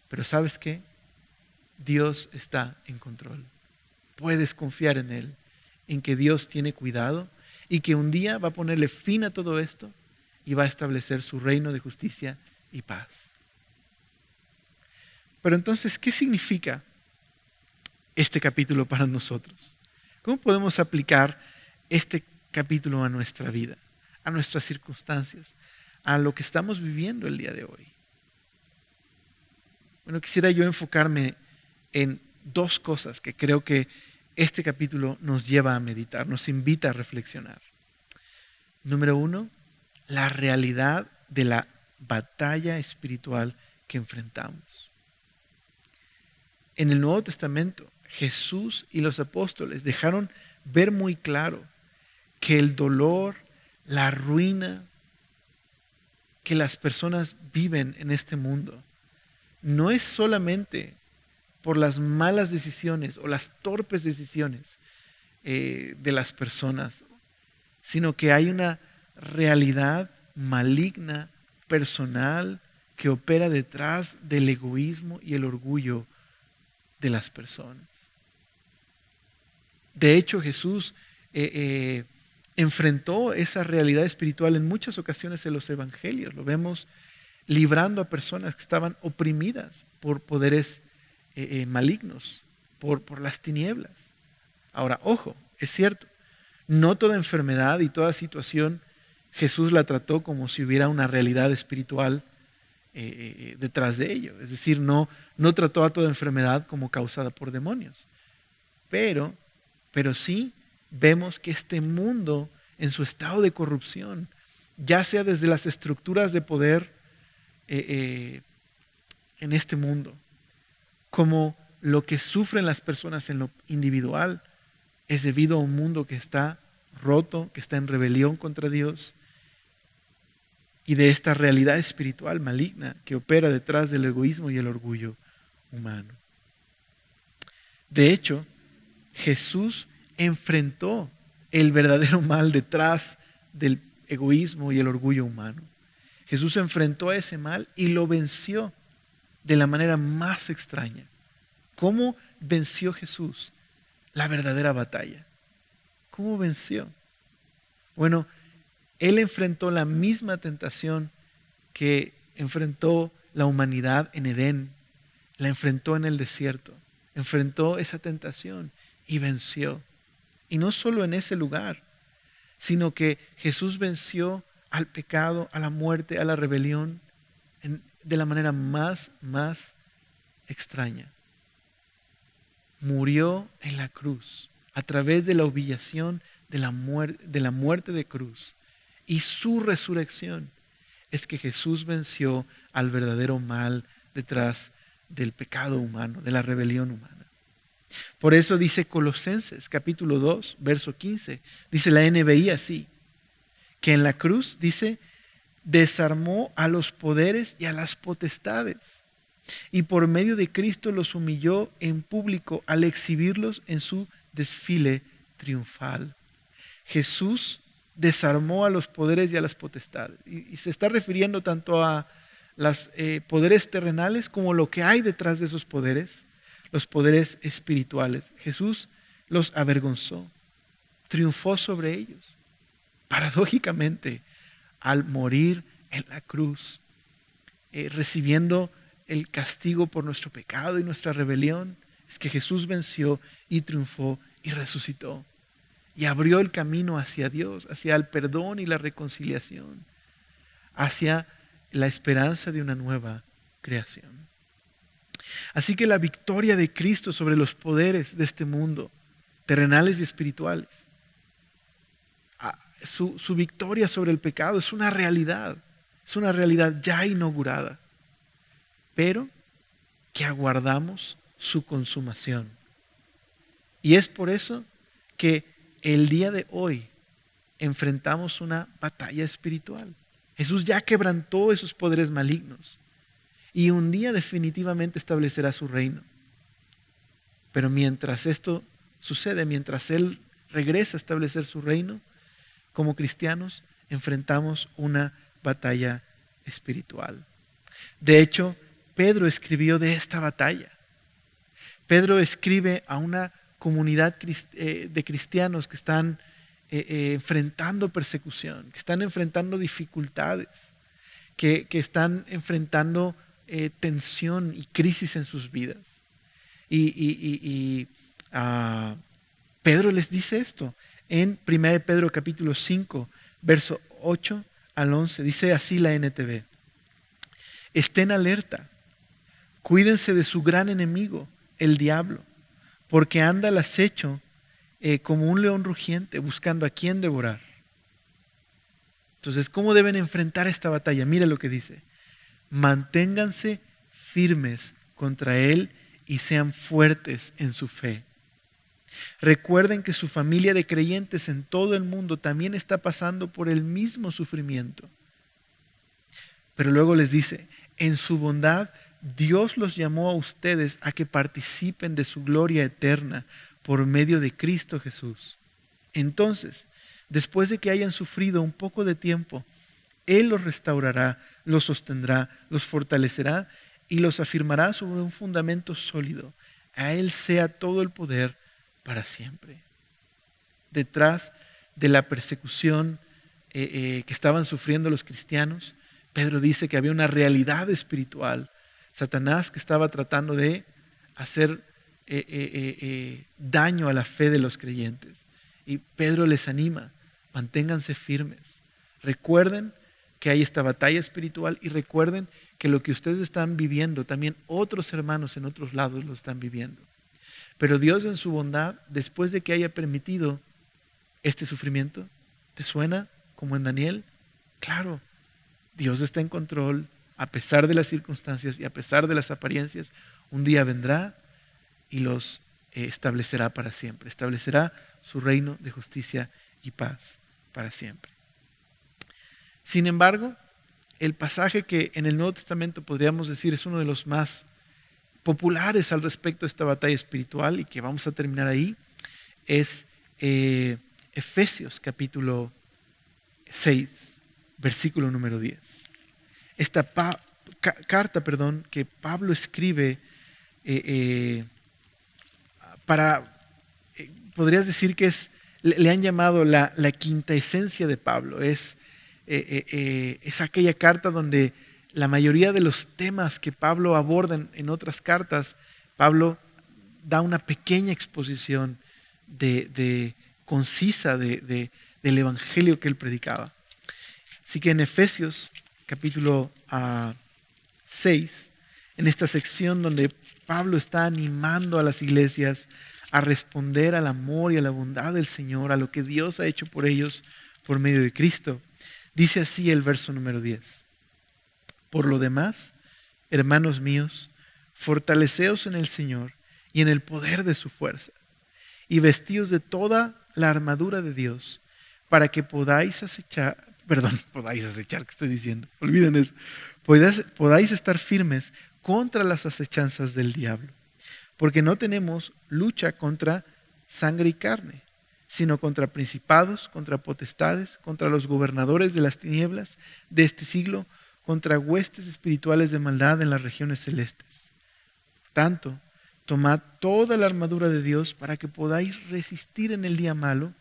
Pero ¿sabes qué? Dios está en control. Puedes confiar en Él, en que Dios tiene cuidado y que un día va a ponerle fin a todo esto y va a establecer su reino de justicia y paz. Pero entonces, ¿qué significa este capítulo para nosotros? ¿Cómo podemos aplicar este capítulo a nuestra vida, a nuestras circunstancias, a lo que estamos viviendo el día de hoy? Bueno, quisiera yo enfocarme en dos cosas que creo que este capítulo nos lleva a meditar, nos invita a reflexionar. Número uno, la realidad de la batalla espiritual que enfrentamos. En el Nuevo Testamento, Jesús y los apóstoles dejaron ver muy claro que el dolor, la ruina que las personas viven en este mundo no es solamente por las malas decisiones o las torpes decisiones de las personas, sino que hay una realidad maligna, personal, que opera detrás del egoísmo y el orgullo de las personas. De hecho, Jesús enfrentó esa realidad espiritual en muchas ocasiones en los evangelios. Lo vemos librando a personas que estaban oprimidas por poderes malignos, por las tinieblas. Ahora, ojo, es cierto, no toda enfermedad y toda situación Jesús la trató como si hubiera una realidad espiritual detrás de ello. Es decir, no trató a toda enfermedad como causada por demonios. Pero sí vemos que este mundo, en su estado de corrupción, ya sea desde las estructuras de poder en este mundo, como lo que sufren las personas en lo individual, es debido a un mundo que está roto, que está en rebelión contra Dios. y de esta realidad espiritual maligna que opera detrás del egoísmo y el orgullo humano. De hecho, Jesús enfrentó el verdadero mal detrás del egoísmo y el orgullo humano. Jesús enfrentó a ese mal y lo venció de la manera más extraña. ¿Cómo venció Jesús la verdadera batalla? ¿Cómo venció? Bueno, Él enfrentó la misma tentación que enfrentó la humanidad en Edén, la enfrentó en el desierto, enfrentó esa tentación y venció. Y no solo en ese lugar, sino que Jesús venció al pecado, a la muerte, a la rebelión, de la manera más extraña. Murió en la cruz a través de la humillación de la muerte de cruz. Y su resurrección es que Jesús venció al verdadero mal detrás del pecado humano, de la rebelión humana. Por eso dice Colosenses capítulo 2, verso 15, dice la NBI así, que en la cruz, dice, desarmó a los poderes y a las potestades, y por medio de Cristo los humilló en público al exhibirlos en su desfile triunfal. Jesús desarmó a los poderes y a las potestades, y se está refiriendo tanto a los poderes terrenales como lo que hay detrás de esos poderes, los poderes espirituales. Jesús los avergonzó, triunfó sobre ellos. Paradójicamente, al morir en la cruz, recibiendo el castigo por nuestro pecado y nuestra rebelión, es que Jesús venció y triunfó y resucitó. Y abrió el camino hacia Dios, hacia el perdón y la reconciliación, hacia la esperanza de una nueva creación. Así que la victoria de Cristo sobre los poderes de este mundo, terrenales y espirituales, su victoria sobre el pecado es una realidad ya inaugurada, pero que aguardamos su consumación. Y es por eso que el día de hoy enfrentamos una batalla espiritual. Jesús ya quebrantó esos poderes malignos y un día definitivamente establecerá su reino. Pero mientras esto sucede, mientras Él regresa a establecer su reino, como cristianos enfrentamos una batalla espiritual. De hecho, Pedro escribió de esta batalla. Pedro escribe a una comunidad de cristianos que están enfrentando persecución, que están enfrentando dificultades, que están enfrentando tensión y crisis en sus vidas. Pedro les dice esto en 1 Pedro capítulo 5, verso 8 al 11. Dice así la NTV. Estén alerta, cuídense de su gran enemigo, el diablo, porque anda al acecho como un león rugiente buscando a quien devorar. Entonces, ¿cómo deben enfrentar esta batalla? Mira lo que dice. Manténganse firmes contra él y sean fuertes en su fe. Recuerden que su familia de creyentes en todo el mundo también está pasando por el mismo sufrimiento. Pero luego les dice, en su bondad Dios los llamó a ustedes a que participen de su gloria eterna por medio de Cristo Jesús. Entonces, después de que hayan sufrido un poco de tiempo, Él los restaurará, los sostendrá, los fortalecerá y los afirmará sobre un fundamento sólido. A Él sea todo el poder para siempre. Detrás de la persecución que estaban sufriendo los cristianos, Pedro dice que había una realidad espiritual. Satanás que estaba tratando de hacer daño a la fe de los creyentes. Y Pedro les anima, manténganse firmes. Recuerden que hay esta batalla espiritual y recuerden que lo que ustedes están viviendo, también otros hermanos en otros lados lo están viviendo. Pero Dios en su bondad, después de que haya permitido este sufrimiento, ¿te suena como en Daniel? Claro, Dios está en control a pesar de las circunstancias y a pesar de las apariencias. Un día vendrá y los establecerá para siempre. Establecerá su reino de justicia y paz para siempre. Sin embargo, el pasaje que en el Nuevo Testamento podríamos decir es uno de los más populares al respecto de esta batalla espiritual y que vamos a terminar ahí, es Efesios capítulo 6, versículo número 10. Esta carta que Pablo escribe podrías decir que le han llamado la quinta esencia de Pablo. Es aquella carta donde la mayoría de los temas que Pablo aborda en otras cartas, Pablo da una pequeña exposición concisa del evangelio que él predicaba. Así que en Efesios capítulo 6, en esta sección donde Pablo está animando a las iglesias a responder al amor y a la bondad del Señor, a lo que Dios ha hecho por ellos por medio de Cristo, dice así el verso número 10. Por lo demás, hermanos míos, fortaleceos en el Señor y en el poder de su fuerza, y vestíos de toda la armadura de Dios, para que podáis acechar, ¿qué estoy diciendo? Olviden eso. Podáis estar firmes contra las acechanzas del diablo, porque no tenemos lucha contra sangre y carne, sino contra principados, contra potestades, contra los gobernadores de las tinieblas de este siglo, contra huestes espirituales de maldad en las regiones celestes. Por tanto, tomad toda la armadura de Dios para que podáis resistir en el día malo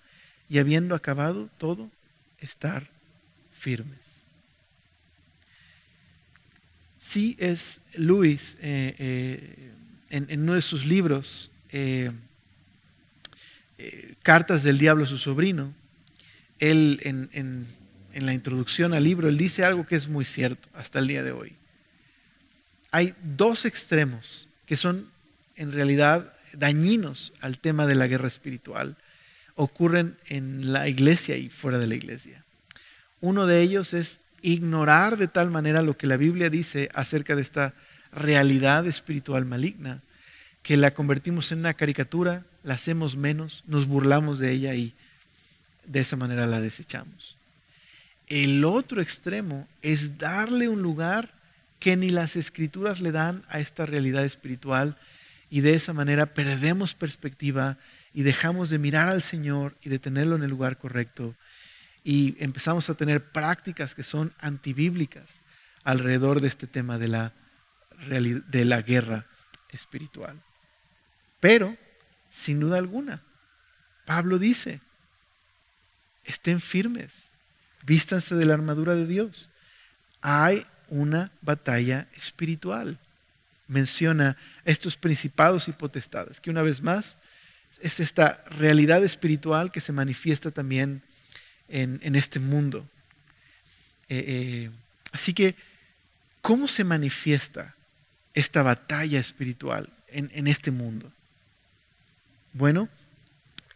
y habiendo acabado todo, estar firmes. C.S. Lewis, en uno de sus libros, Cartas del Diablo a su sobrino, él en la introducción al libro, él dice algo que es muy cierto hasta el día de hoy. Hay dos extremos que son en realidad dañinos al tema de la guerra espiritual. Ocurren en la iglesia y fuera de la iglesia. Uno de ellos es ignorar de tal manera lo que la Biblia dice acerca de esta realidad espiritual maligna, que la convertimos en una caricatura, la hacemos menos, nos burlamos de ella y de esa manera la desechamos. El otro extremo es darle un lugar que ni las Escrituras le dan a esta realidad espiritual y de esa manera perdemos perspectiva y dejamos de mirar al Señor y de tenerlo en el lugar correcto y empezamos a tener prácticas que son antibíblicas alrededor de este tema de la guerra espiritual. Pero, sin duda alguna, Pablo dice, estén firmes, vístanse de la armadura de Dios. Hay una batalla espiritual. Menciona estos principados y potestades, que una vez más es esta realidad espiritual que se manifiesta también en este mundo. Así que, ¿cómo se manifiesta esta batalla espiritual en este mundo? Bueno,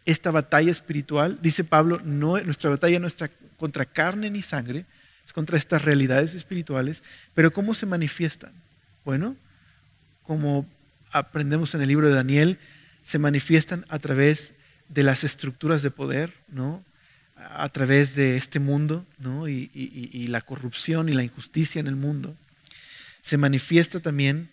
esta batalla espiritual, dice Pablo, nuestra batalla no está contra carne ni sangre, es contra estas realidades espirituales, pero ¿cómo se manifiestan? Bueno, como aprendemos en el libro de Daniel, se manifiestan a través de las estructuras de poder, ¿no? A través de este mundo, ¿no? y la corrupción y la injusticia en el mundo. Se manifiesta también,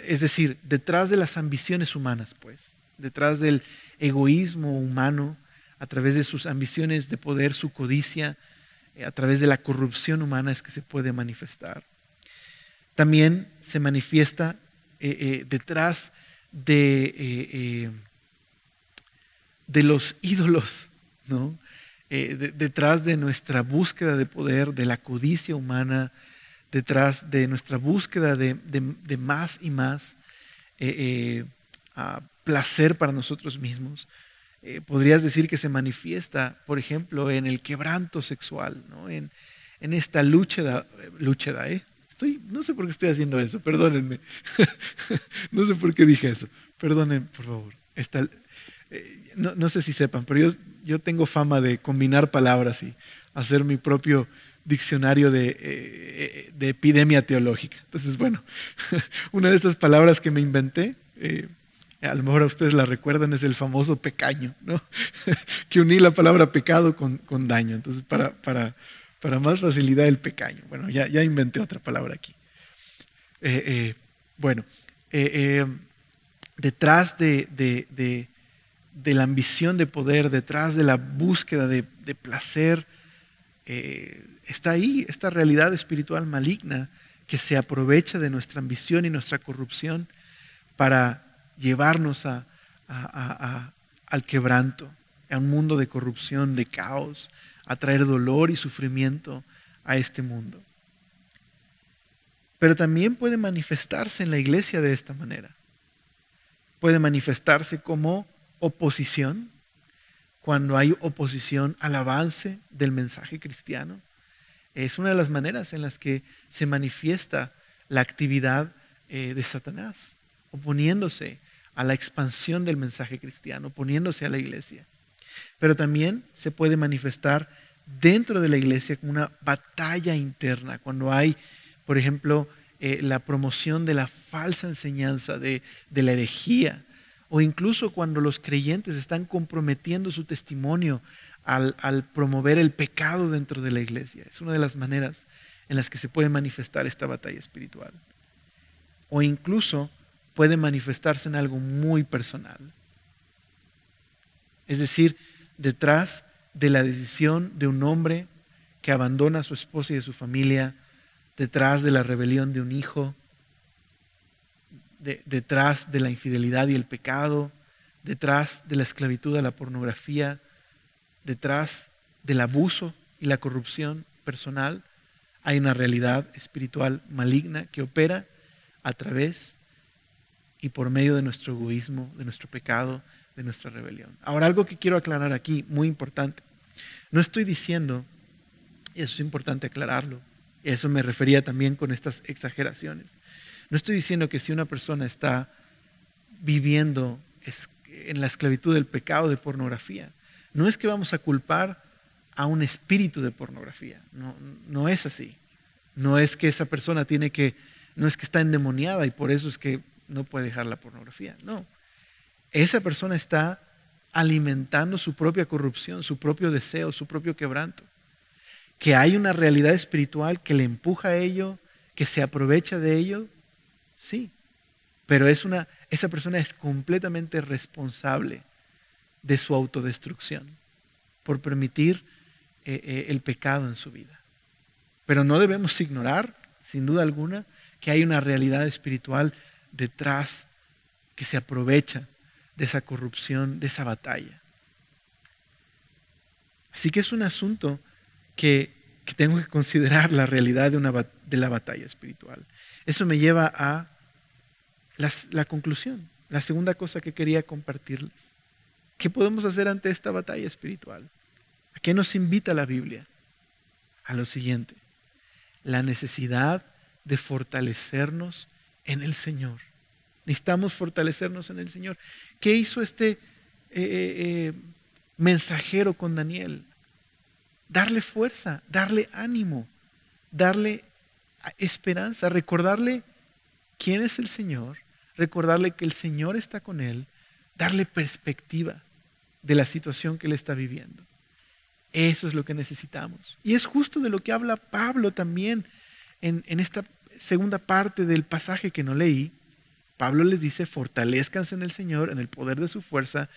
es decir, detrás de las ambiciones humanas, pues, detrás del egoísmo humano, a través de sus ambiciones de poder, su codicia, a través de la corrupción humana es que se puede manifestar. También se manifiesta detrás de los ídolos, ¿no? Detrás de nuestra búsqueda de poder, de la codicia humana, detrás de nuestra búsqueda de más y más placer para nosotros mismos. Podrías decir que se manifiesta, por ejemplo, en el quebranto sexual, ¿no? En esta lucha, no sé por qué estoy haciendo eso, perdónenme. No sé por qué dije eso. Perdonen, por favor. No sé si sepan, pero yo tengo fama de combinar palabras y hacer mi propio diccionario de epidemia teológica. Entonces, bueno, una de estas palabras que me inventé, a lo mejor a ustedes la recuerdan, es el famoso pecaño, ¿no? Que uní la palabra pecado con daño. Entonces, para Para más facilidad el pecaño. Bueno, ya inventé otra palabra aquí. Eh, eh, bueno, eh, eh, detrás de la ambición de poder, detrás de la búsqueda de placer, está ahí esta realidad espiritual maligna que se aprovecha de nuestra ambición y nuestra corrupción para llevarnos al quebranto, a un mundo de corrupción, de caos, a traer dolor y sufrimiento a este mundo. Pero también puede manifestarse en la iglesia de esta manera. Puede manifestarse como oposición, cuando hay oposición al avance del mensaje cristiano. Es una de las maneras en las que se manifiesta la actividad de Satanás, oponiéndose a la expansión del mensaje cristiano, oponiéndose a la iglesia. Pero también se puede manifestar dentro de la iglesia como una batalla interna, cuando hay, por ejemplo, la promoción de la falsa enseñanza, de la herejía, o incluso cuando los creyentes están comprometiendo su testimonio al promover el pecado dentro de la iglesia. Es una de las maneras en las que se puede manifestar esta batalla espiritual. O incluso puede manifestarse en algo muy personal. Es decir, detrás de la decisión de un hombre que abandona a su esposa y a su familia, detrás de la rebelión de un hijo, detrás de la infidelidad y el pecado, detrás de la esclavitud a la pornografía, detrás del abuso y la corrupción personal, hay una realidad espiritual maligna que opera a través y por medio de nuestro egoísmo, de nuestro pecado, de nuestra rebelión. Ahora, algo que quiero aclarar aquí, muy importante. No estoy diciendo, y eso es importante aclararlo, y a eso me refería también con estas exageraciones. No estoy diciendo que si una persona está viviendo en la esclavitud del pecado de pornografía, no es que vamos a culpar a un espíritu de pornografía. No es así. No es que esa persona no es que está endemoniada y por eso es que no puede dejar la pornografía. No. Esa persona está alimentando su propia corrupción, su propio deseo, su propio quebranto. Que hay una realidad espiritual que le empuja a ello, que se aprovecha de ello, sí. Pero esa persona es completamente responsable de su autodestrucción por permitir el pecado en su vida. Pero no debemos ignorar, sin duda alguna, que hay una realidad espiritual detrás que se aprovecha de esa corrupción, de esa batalla. Así que es un asunto que tengo que considerar la realidad de la batalla espiritual. Eso me lleva a la conclusión, la segunda cosa que quería compartirles. ¿Qué podemos hacer ante esta batalla espiritual? ¿A qué nos invita la Biblia? A lo siguiente, la necesidad de fortalecernos en el Señor. Necesitamos fortalecernos en el Señor. ¿Qué hizo este mensajero con Daniel? Darle fuerza, darle ánimo, darle esperanza, recordarle quién es el Señor, recordarle que el Señor está con él, darle perspectiva de la situación que él está viviendo. Eso es lo que necesitamos. Y es justo de lo que habla Pablo también en esta segunda parte del pasaje que no leí. Pablo les dice, fortalezcanse en el Señor, en el poder de su fuerza,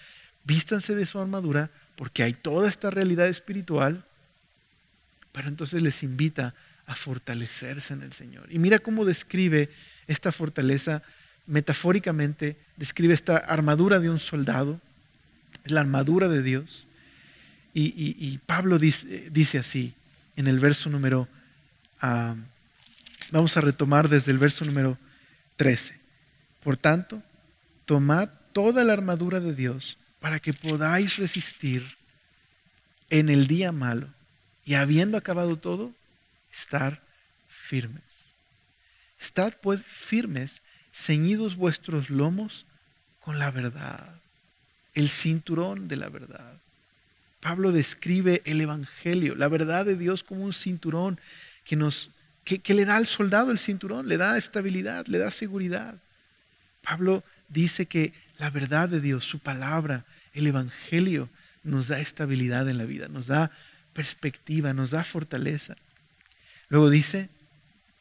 vístanse de su armadura, porque hay toda esta realidad espiritual, pero entonces les invita a fortalecerse en el Señor. Y mira cómo describe esta fortaleza metafóricamente, describe esta armadura de un soldado, es la armadura de Dios. Y Pablo dice así, en el verso número, vamos a retomar desde el verso número 13. Por tanto, tomad toda la armadura de Dios para que podáis resistir en el día malo y habiendo acabado todo, estar firmes. Estad pues firmes, ceñidos vuestros lomos con la verdad, el cinturón de la verdad. Pablo describe el Evangelio, la verdad de Dios como un cinturón que le da al soldado el cinturón, le da estabilidad, le da seguridad. Pablo dice que la verdad de Dios, su palabra, el Evangelio, nos da estabilidad en la vida, nos da perspectiva, nos da fortaleza. Luego dice,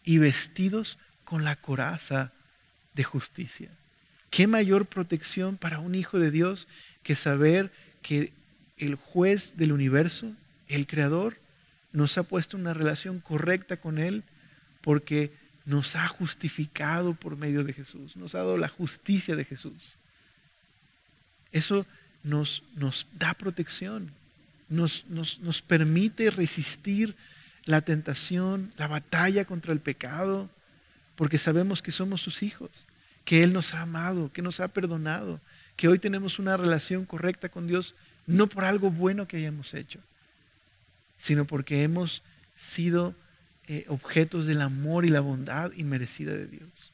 y vestidos con la coraza de justicia. ¿Qué mayor protección para un hijo de Dios que saber que el juez del universo, el creador, nos ha puesto una relación correcta con Él porque nos ha justificado por medio de Jesús, nos ha dado la justicia de Jesús? Eso nos da protección, nos permite resistir la tentación, la batalla contra el pecado, porque sabemos que somos sus hijos, que Él nos ha amado, que nos ha perdonado, que hoy tenemos una relación correcta con Dios, no por algo bueno que hayamos hecho, sino porque hemos sido objetos del amor y la bondad inmerecida de Dios.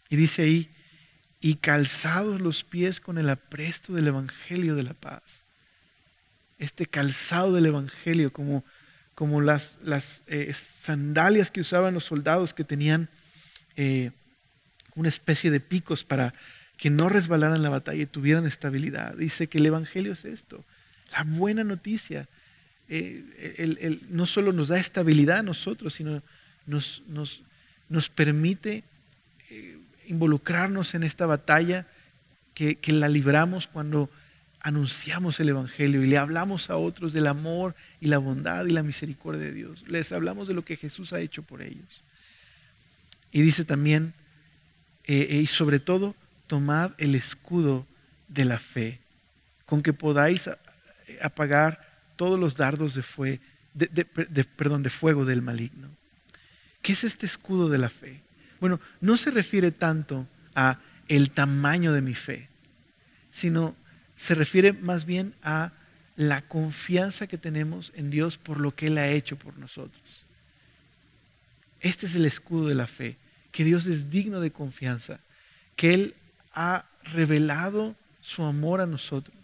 Y dice ahí, y calzados los pies con el apresto del Evangelio de la paz. Este calzado del Evangelio, como las sandalias que usaban los soldados que tenían una especie de picos para que no resbalaran en la batalla y tuvieran estabilidad. Dice que el Evangelio es esto, la buena noticia. No solo nos da estabilidad a nosotros, sino nos permite involucrarnos en esta batalla que la libramos cuando anunciamos el Evangelio y le hablamos a otros del amor y la bondad y la misericordia de Dios. Les hablamos de lo que Jesús ha hecho por ellos. Y dice también, y sobre todo, tomad el escudo de la fe, con que podáis apagar todos los dardos de fuego del maligno. ¿Qué es este escudo de la fe? Bueno, no se refiere tanto a el tamaño de mi fe, sino se refiere más bien a la confianza que tenemos en Dios por lo que Él ha hecho por nosotros. Este es el escudo de la fe, que Dios es digno de confianza, que Él ha revelado su amor a nosotros,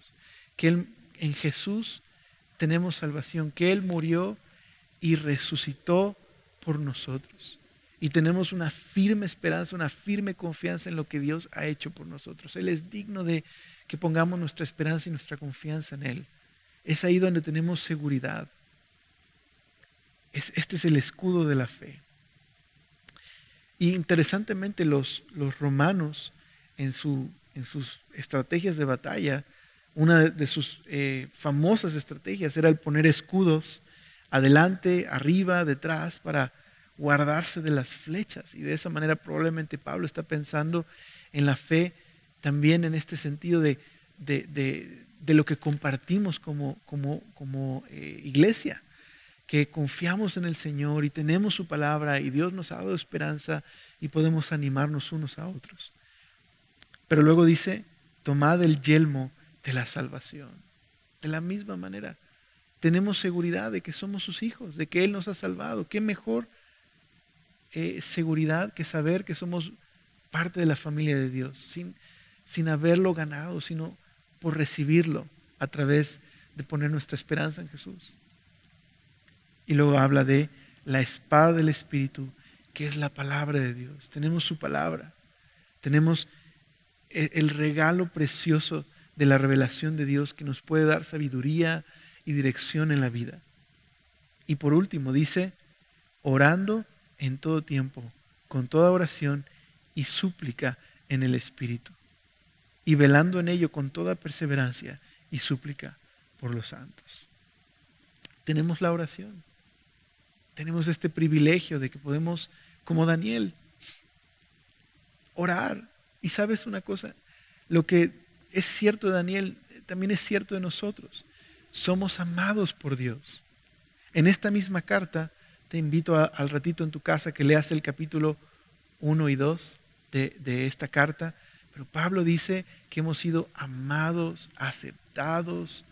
que en Jesús tenemos salvación, que Él murió y resucitó por nosotros. Y tenemos una firme esperanza, una firme confianza en lo que Dios ha hecho por nosotros. Él es digno de que pongamos nuestra esperanza y nuestra confianza en Él. Es ahí donde tenemos seguridad. Este es el escudo de la fe. Y interesantemente los romanos en sus estrategias de batalla, una de sus famosas estrategias era el poner escudos adelante, arriba, detrás, para guardarse de las flechas. Y de esa manera probablemente Pablo está pensando en la fe también en este sentido de lo que compartimos como iglesia, que confiamos en el Señor y tenemos su palabra y Dios nos ha dado esperanza y podemos animarnos unos a otros. Pero luego dice, tomad el yelmo de la salvación. De la misma manera, tenemos seguridad de que somos sus hijos, de que Él nos ha salvado. ¿Qué mejor seguridad que saber que somos parte de la familia de Dios, sin haberlo ganado, sino por recibirlo a través de poner nuestra esperanza en Jesús? Y luego habla de la espada del Espíritu, que es la palabra de Dios. Tenemos su palabra, tenemos el regalo precioso de la revelación de Dios que nos puede dar sabiduría y dirección en la vida. Y por último dice, orando en todo tiempo, con toda oración y súplica en el Espíritu, y velando en ello con toda perseverancia y súplica por los santos. Tenemos la oración, tenemos este privilegio de que podemos, como Daniel, orar. Y sabes una cosa, lo que es cierto de Daniel también es cierto de nosotros. Somos amados por Dios. En esta misma carta, te invito al ratito en tu casa que leas el capítulo 1 y 2 de esta carta. Pero Pablo dice que hemos sido amados, aceptados,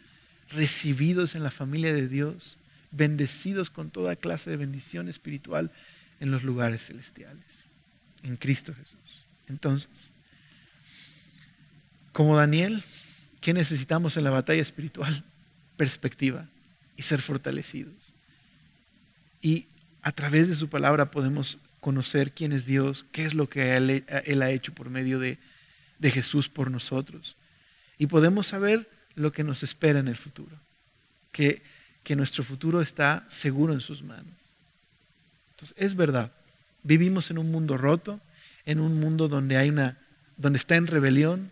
recibidos en la familia de Dios, bendecidos con toda clase de bendición espiritual en los lugares celestiales, en Cristo Jesús. Entonces, como Daniel, ¿qué necesitamos en la batalla espiritual? Perspectiva y ser fortalecidos. Y a través de su palabra podemos conocer quién es Dios, qué es lo que Él ha hecho por medio de Jesús por nosotros. Y podemos saber lo que nos espera en el futuro. Que que nuestro futuro está seguro en sus manos. Entonces, es verdad, vivimos en un mundo roto, en un mundo donde está en rebelión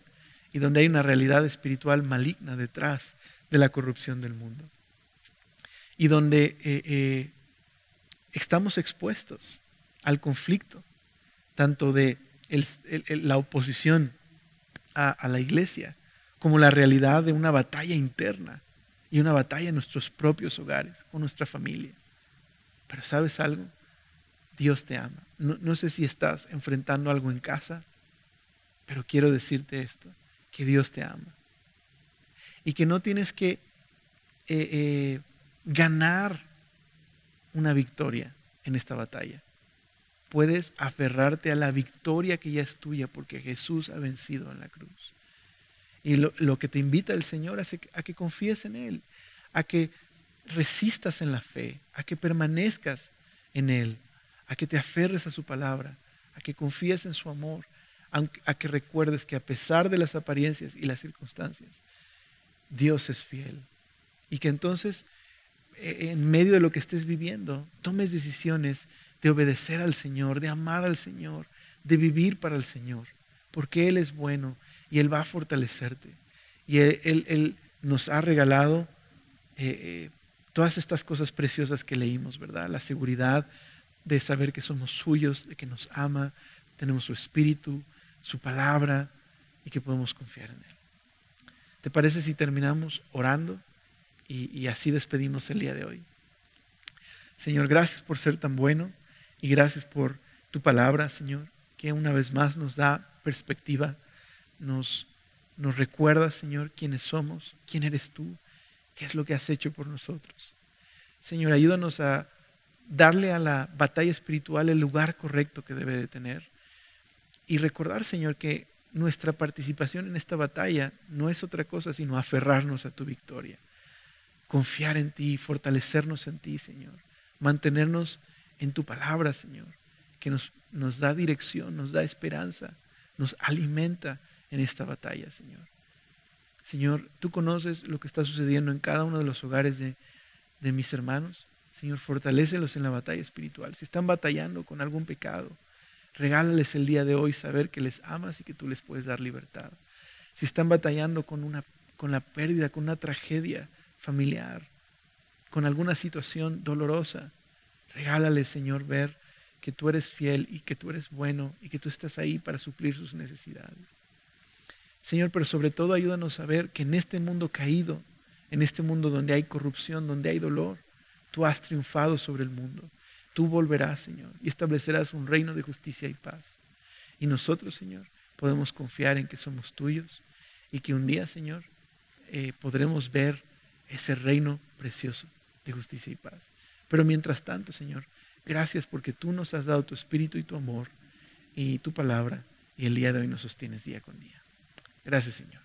y donde hay una realidad espiritual maligna detrás de la corrupción del mundo. Y donde estamos expuestos al conflicto, tanto de la oposición a la iglesia, como la realidad de una batalla interna y una batalla en nuestros propios hogares, con nuestra familia. Pero ¿sabes algo? Dios te ama. No sé si estás enfrentando algo en casa, pero quiero decirte esto, que Dios te ama. Y que no tienes que ganar una victoria en esta batalla. Puedes aferrarte a la victoria que ya es tuya porque Jesús ha vencido en la cruz. Y lo que te invita el Señor es a que confíes en Él, a que resistas en la fe, a que permanezcas en Él, a que te aferres a su palabra, a que confíes en su amor, a que recuerdes que a pesar de las apariencias y las circunstancias, Dios es fiel. Y que entonces, en medio de lo que estés viviendo, tomes decisiones de obedecer al Señor, de amar al Señor, de vivir para el Señor, porque Él es bueno y Él va a fortalecerte. Y Él nos ha regalado todas estas cosas preciosas que leímos, ¿verdad? La seguridad de saber que somos suyos, de que nos ama, tenemos su espíritu, su palabra y que podemos confiar en Él. ¿Te parece si terminamos orando y así despedimos el día de hoy? Señor, gracias por ser tan bueno y gracias por tu palabra, Señor, que una vez más nos da perspectiva, nos recuerda, Señor, quiénes somos, quién eres tú, qué es lo que has hecho por nosotros. Señor, ayúdanos a darle a la batalla espiritual el lugar correcto que debe de tener y recordar, Señor, que nuestra participación en esta batalla no es otra cosa sino aferrarnos a tu victoria, confiar en ti, fortalecernos en ti, Señor, mantenernos en tu palabra, Señor, que nos da dirección, nos da esperanza, nos alimenta en esta batalla, Señor. Señor, tú conoces lo que está sucediendo en cada uno de los hogares de mis hermanos. Señor, fortalécelos en la batalla espiritual. Si están batallando con algún pecado, regálales el día de hoy saber que les amas y que tú les puedes dar libertad. Si están batallando con la pérdida, con una tragedia familiar, con alguna situación dolorosa, regálales, Señor, ver que tú eres fiel y que tú eres bueno y que tú estás ahí para suplir sus necesidades. Señor, pero sobre todo ayúdanos a ver que en este mundo caído, en este mundo donde hay corrupción, donde hay dolor, tú has triunfado sobre el mundo. Tú volverás, Señor, y establecerás un reino de justicia y paz. Y nosotros, Señor, podemos confiar en que somos tuyos y que un día, Señor, podremos ver ese reino precioso de justicia y paz. Pero mientras tanto, Señor, gracias porque tú nos has dado tu espíritu y tu amor y tu palabra y el día de hoy nos sostienes día con día. Gracias, Señor.